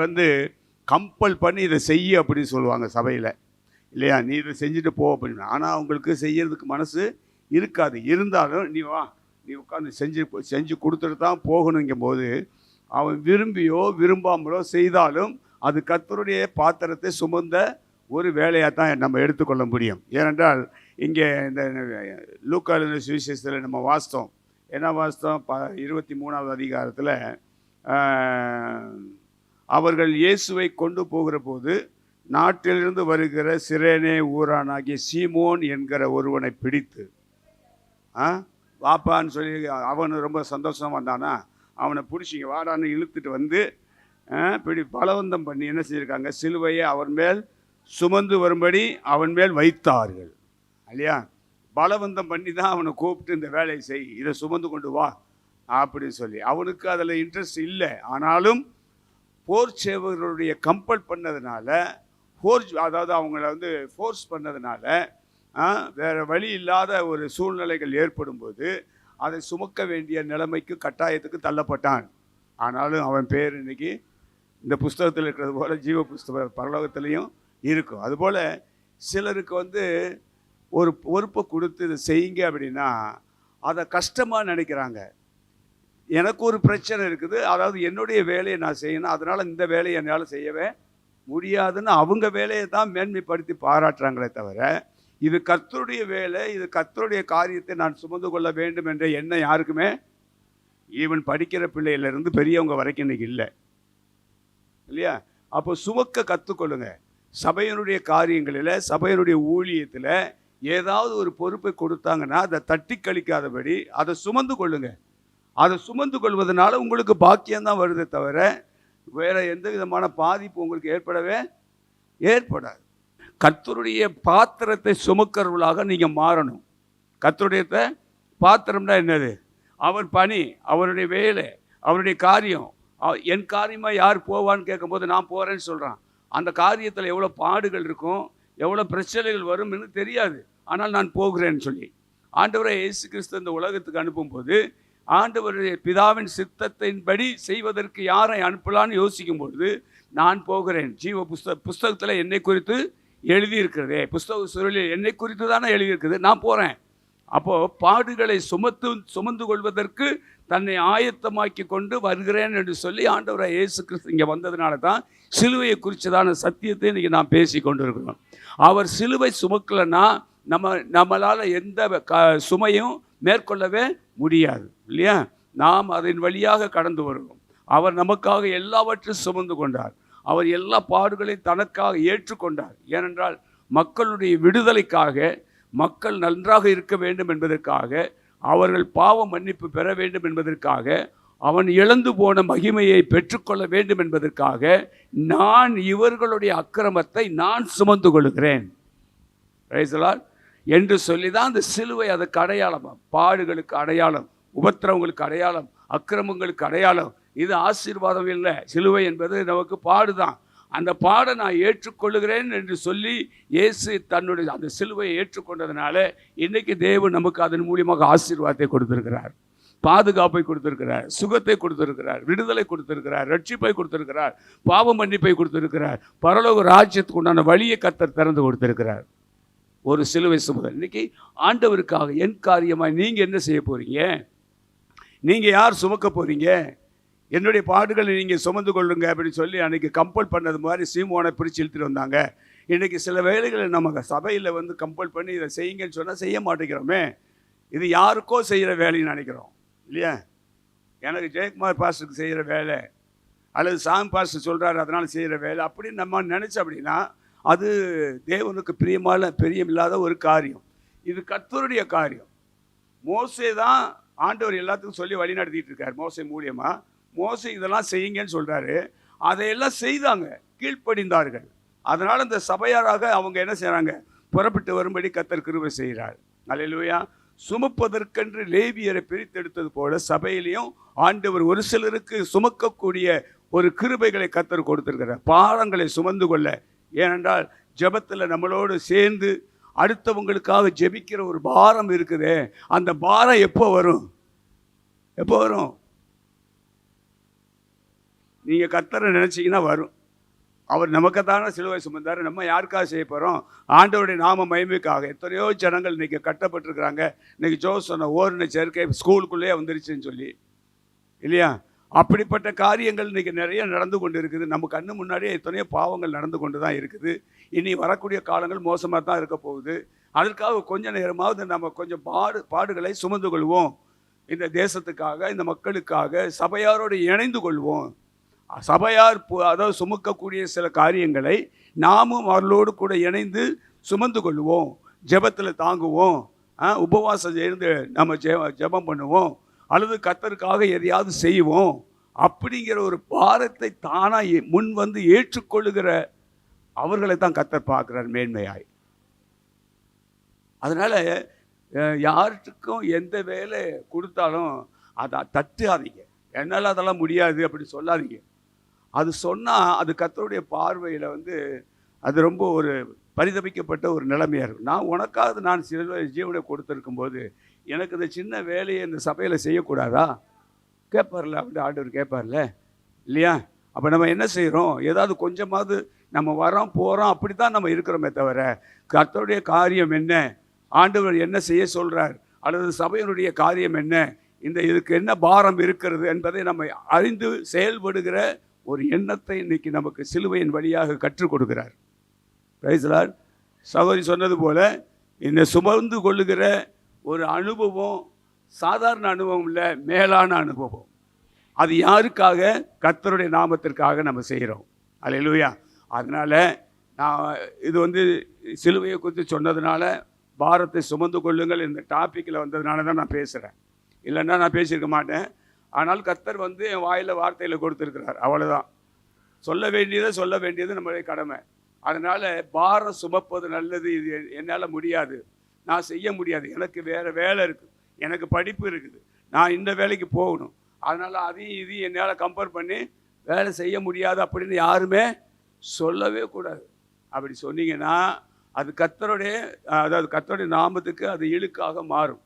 கம்பல் பண்ணி இதை செய்ய அப்படின்னு சொல்லுவாங்க சபையில் இல்லையா? நீ இதை செஞ்சுட்டு போ அப்படின்னு. ஆனால் அவங்களுக்கு செய்யறதுக்கு மனசு இருக்காது. இருந்தாலும் நீ வா, நீ உட்காந்து செஞ்சு கொடுத்துட்டு தான் போகணுங்கும் போது அவன் விரும்பியோ விரும்பாமலோ செய்தாலும் அது கர்த்தருடைய பாத்திரத்தை சுமந்த ஒரு வேலையாக தான் நம்ம எடுத்துக்கொள்ள முடியும். ஏனென்றால் இங்கே இந்த லூக்கா எழுதின சுவிசேஷத்தில் நம்ம வாசித்தோம். என்ன வாசித்தோம்? 23வது அதிகாரத்தில் அவர்கள் இயேசுவை கொண்டு போகிற போது நாட்டிலிருந்து வருகிற சிரேனே ஊரானாகிய சீமோன் என்கிற ஒருவனை பிடித்து வாப்பான்னு சொல்லி அவனு ரொம்ப சந்தோஷமாக வந்தானா, அவனை பிடிச்சிங்க வாடான்னு இழுத்துட்டு பலவந்தம் பண்ணி என்ன செஞ்சுருக்காங்க? சிலுவையை அவன் மேல் சுமந்து வரும்படி அவன் மேல் வைத்தார்கள் இல்லையா? பலவந்தம் பண்ணி தான் அவனை கூப்பிட்டு இந்த வேலையை செய், இதை சுமந்து கொண்டு வா அப்படின்னு சொல்லி. அவனுக்கு அதில் இன்ட்ரெஸ்ட் இல்லை. ஆனாலும் போர் சேவர்களுடைய கம்பல் பண்ணதுனால, அதாவது அவங்கள ஃபோர்ஸ் பண்ணதுனால, வேறு வழி இல்லாத ஒரு சூழ்நிலைகள் ஏற்படும்போது அதை சுமக்க வேண்டிய நிலைமைக்கு கட்டாயத்துக்கு தள்ளப்பட்டான். ஆனாலும் அவன் பேர் இன்னைக்கு இந்த புஸ்தகத்தில் இருக்கிறது போல் ஜீவ புஸ்தக பரலோகத்திலையும் இருக்கும். அதுபோல் சிலருக்கு ஒரு பொறுப்பை கொடுத்து இதை செய்யுங்க அப்படின்னா அதை கஷ்டமாக நினைக்கிறாங்க. எனக்கு ஒரு பிரச்சனை இருக்குது, அதாவது என்னுடைய வேலையை நான் செய்யணும், அதனால் இந்த வேலையை என்னால் செய்யவே முடியாதுன்னு அவங்க வேலையை தான் மேன்மைப்படுத்தி பாராட்டுறாங்களே தவிர, இது கர்த்தருடைய வேலை, இது கர்த்தருடைய காரியத்தை நான் சுமந்து கொள்ள வேண்டும் என்ற எண்ணம் யாருக்குமே, ஈவன் படிக்கிற பிள்ளையிலேருந்து பெரியவங்க வரைக்கும் இன்றைக்கி இல்லை இல்லையா? அப்போ சுமக்க கற்றுக்கொள்ளுங்க. சபையினுடைய காரியங்களில், சபையினுடைய ஊழியத்தில் ஏதாவது ஒரு பொறுப்பை கொடுத்தாங்கன்னா அதை தட்டி கழிக்காதபடி அதை சுமந்து கொள்ளுங்க. அதை சுமந்து கொள்வதனால உங்களுக்கு பாக்கியம்தான் வருதே தவிர வேறு எந்த விதமான பாதிப்பு உங்களுக்கு ஏற்படவே ஏற்படாது. கர்த்தருடைய பாத்திரத்தை சுமக்கிறவர்களாக நீங்கள் மாறணும். கர்த்தருடைய பாத்திரம்னா என்னது? அவர் பணி, அவருடைய வேலை, அவருடைய காரியம். என் காரியமாக யார் போவான்னு கேட்கும்போது நான் போகிறேன்னு சொல்கிறான். அந்த காரியத்தில் எவ்வளோ பாடுகள் இருக்கும், எவ்வளோ பிரச்சனைகள் வரும் என்று தெரியாது. ஆனால் நான் போகிறேன்னு சொல்லி ஆண்டவரை இயேசு கிறிஸ்து இந்த உலகத்துக்கு அனுப்பும்போது ஆண்டவருடைய பிதாவின் சித்தத்தின்படி செய்வதற்கு யாரை அனுப்பலான்னு யோசிக்கும் பொழுது நான் போகிறேன். ஜீவ புஸ்தகத்தில் என்னை குறித்து எழுதியிருக்கிறதே, புஸ்தக சுருளில் என்னை குறித்து தானே எழுதியிருக்குது, நான் போகிறேன். அப்போது பாடுகளை சுமந்து கொள்வதற்கு தன்னை ஆயத்தமாக்கி கொண்டு வருகிறேன் என்று சொல்லி ஆண்டவரை இயேசு கிறிஸ்து இங்கே வந்ததுனால தான் சிலுவையை குறித்ததான சத்தியத்தை இன்றைக்கி நாம் பேசி கொண்டு இருக்கிறோம். அவர் சிலுவை சுமக்கலைன்னா நம்மளால் எந்த சுமையும் மேற்கொள்ளவே முடியாது இல்லையா? நாம் அதன் வழியாக கடந்து வருவோம். அவர் நமக்காக எல்லாவற்றையும் சுமந்து கொண்டார். அவர் எல்லா பாடுகளையும் தனக்காக ஏற்றுக்கொண்டார். ஏனென்றால் மக்களுடைய விடுதலைக்காக, மக்கள் நன்றாக இருக்க வேண்டும் என்பதற்காக, அவர்கள் பாவ மன்னிப்பு பெற வேண்டும் என்பதற்காக, அவன் இழந்து போன மகிமையை பெற்றுக்கொள்ள வேண்டும் என்பதற்காக நான் இவர்களுடைய அக்கிரமத்தை நான் சுமந்து கொள்கிறேன் என்று சொல்லி தான் அந்த சிலுவை அதுக்கு அடையாளம். பாடுகளுக்கு அடையாளம், உபத்திரவங்களுக்கு அடையாளம், அக்கிரமங்களுக்கு அடையாளம். இது ஆசீர்வாதம் இல்லை. சிலுவை என்பது நமக்கு பாடுதான். அந்த பாடை நான் ஏற்றுக்கொள்ளுகிறேன் என்று சொல்லி இயேசு தன்னுடைய அந்த சிலுவையை ஏற்றுக்கொண்டதுனால இன்றைக்கி தேவன் நமக்கு அதன் மூலியமாக ஆசீர்வாதத்தை கொடுத்திருக்கிறார், பாதுகாப்பை கொடுத்திருக்கிறார், சுகத்தை கொடுத்திருக்கிறார், விடுதலை கொடுத்திருக்கிறார், ரட்சிப்பை கொடுத்திருக்கிறார், பாவ மன்னிப்பை கொடுத்திருக்கிறார், பரலோக ராஜ்யத்துக்கு உண்டான வழியை கர்த்தர் திறந்து கொடுத்திருக்கிறார். ஒரு சிலுவை சுமதல். இன்றைக்கி ஆண்டவருக்காக என் காரியமாக நீங்கள் என்ன செய்ய போகிறீங்க? நீங்கள் யார் சுமக்க போகிறீங்க? என்னுடைய பாடுகளை நீங்கள் சுமந்து கொள்ளுங்க அப்படின்னு சொல்லி அன்றைக்கி கம்பல் பண்ணது மாதிரி சீமோனை பிரித்து இழுத்துட்டு வந்தாங்க. இன்றைக்கி சில வேலைகளை நம்ம சபையில் கம்பல் பண்ணி இதை செய்யுங்கன்னு சொன்னால் செய்ய மாட்டேங்கிறோமே. இது யாருக்கோ செய்கிற வேலைன்னு நினைக்கிறோம் இல்லையா? எனக்கு ஜெயக்குமார் பாஸ்டருக்கு செய்கிற வேலை அல்லது சாம் பாஸ்டர் சொல்கிறாரு அதனால் செய்கிற வேலை அப்படின்னு நம்ம நினச்சோம் அப்படின்னா அது தேவனுக்கு பிரியமில்லாத ஒரு காரியம். இது கர்த்தருடைய காரியம். மோசே தான் ஆண்டவர் எல்லாத்துக்கும் சொல்லி வழி நடத்திட்டு இருக்கார். மோசே மூலியமாக மோசே இதெல்லாம் செய்யுங்கன்னு சொல்கிறாரு. அதையெல்லாம் செய்தாங்க, கீழ்ப்படிந்தார்கள். அதனால் இந்த சபையாராக அவங்க என்ன செய்கிறாங்க? புறப்பட்டு வரும்படி கர்த்தர் கிருபை செய்கிறார். அல்லேலூயா. சுமப்பதற்கென்று லேவியரை பிரித்தெடுத்தது போல சபையிலையும் ஆண்டவர் ஒரு சிலருக்கு சுமக்கக்கூடிய ஒரு கிருபைகளை கர்த்தர் கொடுத்திருக்கிறார், பாரங்களை சுமந்து கொள்ள. ஏனென்றால் ஜெபத்தில் நம்மளோடு சேர்ந்து அடுத்தவங்களுக்காக ஜெபிக்கிற ஒரு பாரம் இருக்குதே, அந்த பாரம் எப்போ வரும்? நீங்கள் கர்த்தரை நினச்சிங்கன்னா வரும். அவர் நமக்குத்தான சிலுவை சுமந்தார். நம்ம யாருக்காக செய்ய போகிறோம்? ஆண்டவருடைய நாம மகிமைக்காக. எத்தனையோ ஜனங்கள் இன்றைக்கி கட்டப்பட்டிருக்கிறாங்க. இன்றைக்கி சொன்ன ஓரின சேர்க்கை ஸ்கூலுக்குள்ளேயே வந்துருச்சுன்னு சொல்லி இல்லையா? அப்படிப்பட்ட காரியங்கள் இன்றைக்கி நிறைய நடந்து கொண்டு இருக்குது. நம்ம கண்ணு முன்னாடியே எத்தனையோ பாவங்கள் நடந்து கொண்டு தான் இருக்குது. இனி வரக்கூடிய காலங்கள் மோசமாக தான் இருக்க போகுது. அதற்காக கொஞ்ச நேரமாவது நம்ம கொஞ்சம் பாடுகளை சுமந்து கொள்வோம். இந்த தேசத்துக்காக, இந்த மக்களுக்காக சபையாரோடு இணைந்து கொள்வோம். சபையார் அதாவது சுமக்கக்கூடிய சில காரியங்களை நாமும் அவர்களோடு கூட இணைந்து சுமந்து கொள்வோம். ஜெபத்தில் தாங்குவோம், உபவாசம் இருந்து நம்ம ஜெபம் பண்ணுவோம், அல்லது கர்த்தருக்காக எதையாவது செய்வோம். அப்படிங்கிற ஒரு பாரத்தை தானாக முன் வந்து ஏற்றுக்கொள்ளுகிற அவர்களை தான் கர்த்தர் பார்க்குறார் மேன்மையாய். அதனால் யாருக்கும் எந்த வேலை கொடுத்தாலும் அதை தட்டாதீங்க. என்னால் அதெல்லாம் முடியாது அப்படி சொல்லாதீங்க. அது சொன்னால் அது கர்த்தருடைய பார்வையில் அது ரொம்ப ஒரு பரிதபிக்கப்பட்ட ஒரு நிலைமையாக இருக்கும். நான் உனக்காக நான் சில ஜீவனை கொடுத்துருக்கும் போது எனக்கு இந்த சின்ன வேலையை இந்த சபையில் செய்யக்கூடாதா கேட்பார்ல, அப்படி ஆண்டவர் கேட்பார்ல இல்லையா? அப்போ நம்ம என்ன செய்கிறோம்? ஏதாவது கொஞ்சமாவது நம்ம வரோம் போகிறோம் அப்படி தான் நம்ம இருக்கிறோமே தவிர கர்த்தருடைய காரியம் என்ன, ஆண்டவர் என்ன செய்ய சொல்கிறார், அல்லது சபையினுடைய காரியம் என்ன, இதுக்கு என்ன பாரம் இருக்கிறது என்பதை நம்ம அறிந்து செயல்படுகிற ஒரு எண்ணத்தை இன்றைக்கி நமக்கு சிலுவையின் வழியாக கற்றுக் கொடுக்கிறார். Praise the Lord. சகோதரி சொன்னது போல் இந்த சுமந்து கொள்ளுகிற ஒரு அனுபவம் சாதாரண அனுபவம் இல்லை, மேலான அனுபவம். அது யாருக்காக? கர்த்தருடைய நாமத்திற்காக நம்ம செய்கிறோம். அல்லேலூயா. அதனால் நான் இது சிலுவையை குறித்து சொன்னதுனால பாரத்தை சுமந்து கொள்ளுங்கள் இந்த டாப்பிக்கில் வந்ததுனால தான் நான் பேசுகிறேன். இல்லைன்னா நான் பேசியிருக்க மாட்டேன். ஆனால் கர்த்தர் என் வாயில் வார்த்தையில் கொடுத்துருக்கிறார், அவ்வளோதான். சொல்ல வேண்டியது நம்மளுடைய கடமை. அதனால் பாரம் சுமப்பது நல்லது. இது என்னால் முடியாது, நான் செய்ய முடியாது, எனக்கு வேறு வேலை இருக்குது, எனக்கு படிப்பு இருக்குது, நான் இந்த வேலைக்கு போகணும், அதனால் அதையும் இதையும் என்னால் கம்பேர் பண்ணி வேலை செய்ய முடியாது அப்படின்னு யாருமே சொல்லவே கூடாது. அப்படி சொன்னீங்கன்னா அது கர்த்தருடைய நாமத்துக்கு அது இழுக்காக மாறும்.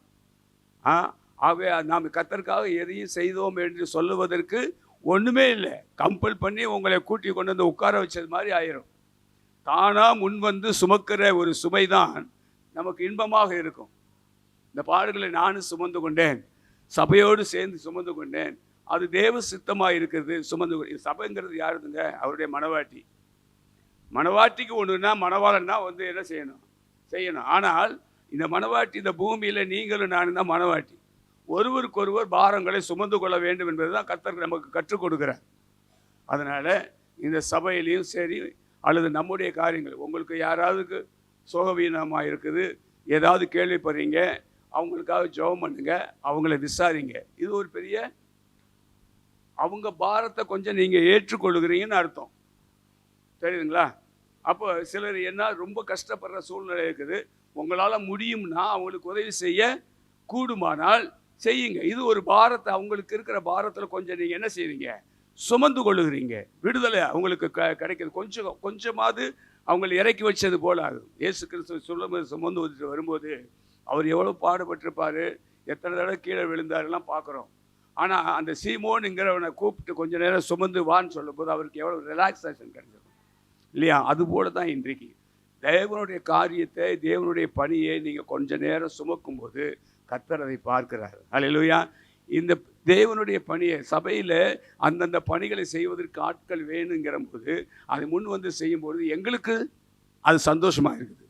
ஆகவே நாம் கர்த்தருக்காக எதையும் செய்தோம் என்று சொல்லுவதற்கு ஒன்றுமே இல்லை. கம்பல் பண்ணி உங்களை கூட்டி கொண்டு வந்து உட்கார வச்சது மாதிரி ஆயிரும். தானாக முன் வந்து சுமக்கிற ஒரு சுமை தான் நமக்கு இன்பமாக இருக்கும். இந்த பாடுகளை நானும் சுமந்து கொண்டேன், சபையோடு சேர்ந்து சுமந்து கொண்டேன். அது தேவ சித்தமாக இருக்கிறது. சபைங்கிறது யாருதுங்க? அவருடைய மனவாட்டி. மனவாட்டிக்கு ஒன்றுனா மணவாளன்னா வந்து என்ன செய்யணும். ஆனால் இந்த மனவாட்டி, இந்த பூமியில் நீங்களும் நானும் தான் மனவாட்டி. ஒருவருக்கொருவர் பாரங்களை சுமந்து கொள்ள வேண்டும் என்பது தான் கர்த்தர் நமக்கு கற்றுக் கொடுக்குறார். அதனால் இந்த சபையிலையும் சரி அல்லது நம்முடைய காரியங்கள், உங்களுக்கு யாராவதுக்கு சோகவீனமாக இருக்குது, ஏதாவது கேள்விப்படுறீங்க, அவங்களுக்காக ஜெபம் பண்ணுங்க, அவங்கள விசாரிங்க. இது ஒரு பெரிய அவங்க பாரத்தை கொஞ்சம் நீங்கள் ஏற்றுக்கொள்ளுகிறீங்கன்னு அர்த்தம். தெரியுதுங்களா? அப்போ சிலர் என்ன ரொம்ப கஷ்டப்படுற சூழ்நிலை இருக்குது, உங்களால் முடியும்னா அவங்களுக்கு உதவி செய்ய கூடுமானால் செய்யுங்க. இது ஒரு பாரத்தை, அவங்களுக்கு இருக்கிற பாரத்தில் கொஞ்சம் நீங்கள் என்ன செய்வீங்க? சுமந்து கொள்ளுகிறீங்க. விடுதலை அவங்களுக்கு கிடைக்கிது. கொஞ்சமாவது அவங்களை இறக்கி வச்சது போல ஆகும். இயேசு கிறிஸ்து சுமந்து வந்துட்டு வரும்போது அவர் எவ்வளோ பாடுபட்டிருப்பார், எத்தனை தடவை கீழே விழுந்தாருலாம் பார்க்குறோம். ஆனால் அந்த சீமோனுங்கிறவனை கூப்பிட்டு கொஞ்ச நேரம் சுமந்து வான்னு சொல்லும்போது அவருக்கு எவ்வளோ ரிலாக்ஸேஷன் கிடைச்சிருக்கும் இல்லையா? அதுபோல தான் இன்றைக்கு தேவனுடைய காரியத்தை, தேவனுடைய பணியை நீங்கள் கொஞ்ச நேரம் சுமக்கும்போது கர்த்தர் அதை பார்க்கிறார். அல்லேலூயா. இந்த தேவனுடைய பணியை சபையில் அந்தந்த பணிகளை செய்வதற்கு ஆட்கள் வேணுங்கிற போது அதை முன் வந்து செய்யும்போது எங்களுக்கு அது சந்தோஷமாக இருக்குது.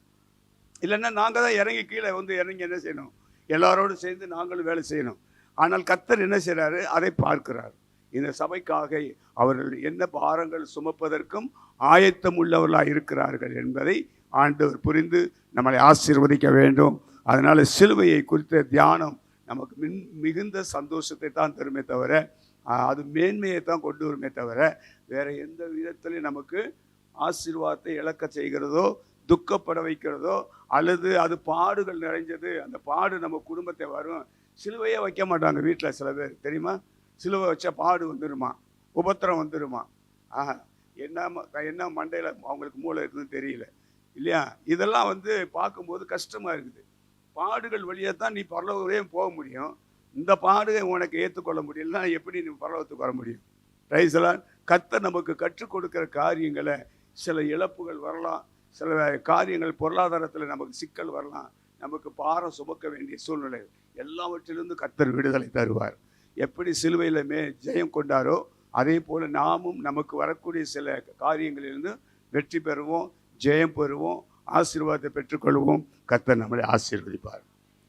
இல்லைன்னா நாங்கள் தான் இறங்கி கீழே வந்து இறங்கி என்ன செய்யணும்? எல்லாரோடும் சேர்ந்து நாங்களும் வேலை செய்யணும். ஆனால் கர்த்தர் என்ன செய்கிறாரு? அதை பார்க்கிறார். இந்த சபைக்காக அவர்கள் என்ன பாரங்கள் சுமப்பதற்கும் ஆயத்தம் உள்ளவர்களாக இருக்கிறார்கள் என்பதை ஆண்டவர் புரிந்து நம்மளை ஆசீர்வதிக்க வேண்டும். அதனால் சிலுவையை குறித்த தியானம் நமக்கு மிகுந்த சந்தோஷத்தை தான் தருமே தவிர, அது மேன்மையை தான் கொண்டு வருமே தவிர, வேறு எந்த விதத்திலையும் நமக்கு ஆசீர்வாதத்தை இழக்க செய்கிறதோ, துக்கப்பட வைக்கிறதோ, அல்லது அது பாடுகள் நிறைஞ்சது, அந்த பாடு நம்ம குடும்பத்தை வரும். சிலுவையே வைக்க மாட்டாங்க வீட்டில் சில பேர், தெரியுமா? சிலுவை வச்சா பாடு வந்துடுமா, உபத்திரம் வந்துடுமா. என்ன மண்டையில் அவங்களுக்கு மூளை இருக்குதுன்னு தெரியல இல்லையா? இதெல்லாம் வந்து பார்க்கும்போது கஷ்டமாக இருக்குது. பாடுகள் வழியாக தான் நீ பரலோகமே போக முடியும். இந்த பாடுகை உனக்கு ஏற்றுக்கொள்ள முடியலன்னா எப்படி நீ பரலோகத்துக்கு வர முடியும்? ரைஸ்லாம் கர்த்தர் நமக்கு கற்றுக் கொடுக்குற காரியங்களை சில இழப்புகள் வரலாம், சில காரியங்கள் பொருளாதாரத்தில் நமக்கு சிக்கல் வரலாம், நமக்கு பாரம் சுமக்க வேண்டிய சூழ்நிலை, எல்லாவற்றிலிருந்து கர்த்தர் விடுதலை தருவார். எப்படி சிலுவையில் ஜெயம் கொண்டாரோ அதே போல் நாமும் நமக்கு வரக்கூடிய சில காரியங்களிலிருந்து வெற்றி பெறுவோம், ஜெயம் பெறுவோம், ஆசீர்வாதத்தை பெற்றுக்கொள்வோம். கர்த்தர் நம்மளை ஆசீர்வதிப்பார்.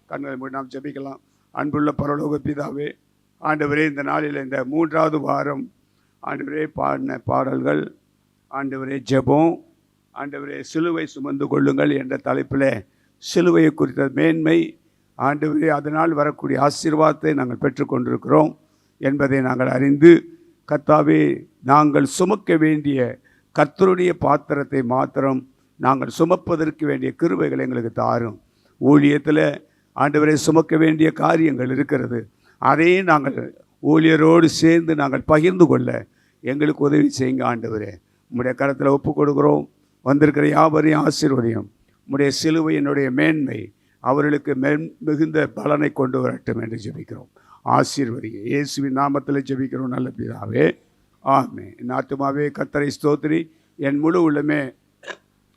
கண்களை மூடி நாம் ஜெபிக்கலாம். அன்புள்ள பரலோக பிதாவே, ஆண்டவரே, இந்த நாளில் இந்த 3வது வாரம் ஆண்டவரே பாடின பாடல்கள், ஆண்டவரே ஜெபம், ஆண்டவரே சிலுவை சுமந்து கொள்ளுங்கள் என்ற தலைப்பில் சிலுவையை குறித்த மேன்மை, ஆண்டவரே அதனால் வரக்கூடிய ஆசீர்வாதத்தை நாங்கள் பெற்றுக்கொண்டிருக்கிறோம் என்பதை நாங்கள் அறிந்து, கர்த்தாவே நாங்கள் சுமக்க வேண்டிய கர்த்தருடைய பாத்திரத்தை மாத்திரம் நாங்கள் சுமப்பதற்கு வேண்டிய கிருபைகளை எங்களுக்கு தாரும். ஊழியத்தில் ஆண்டவரை சுமக்க வேண்டிய காரியங்கள் இருக்கிறது, அதையும் நாங்கள் ஊழியரோடு சேர்ந்து நாங்கள் பகிர்ந்து கொள்ள எங்களுக்கு உதவி செய்யுங்க. ஆண்டவரே, உம்முடைய கரத்தில் ஒப்புக் கொடுக்குறோம். வந்திருக்கிற யாவரையும் ஆசீர்வதியும். உம்முடைய சிலுவையினுடைய மேன்மை அவர்களுக்கு மிகுந்த பலனை கொண்டு வரட்டும் என்று ஜெபிக்கிறோம். ஆசீர்வதிங்க. இயேசுவின் நாமத்தில் ஜெபிக்கிறோம் நல்ல பிதாவே, ஆமென். என் ஆத்துமாவே கர்த்தரை ஸ்தோத்திரி, என் முழு உள்ளமே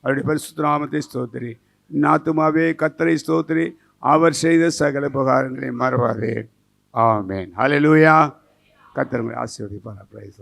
அவருடைய பரிசுத்த நாமத்தை ஸ்தோத்திரி. என் ஆத்துமாவே கர்த்தரை ஸ்தோத்திரி, அவர் செய்த சகல உபகாரங்களை மறவாதே. ஆமென். ஹல்லேலூயா. கர்த்தர் உங்களை ஆசீர்வதிப்பார். பிரைஸ்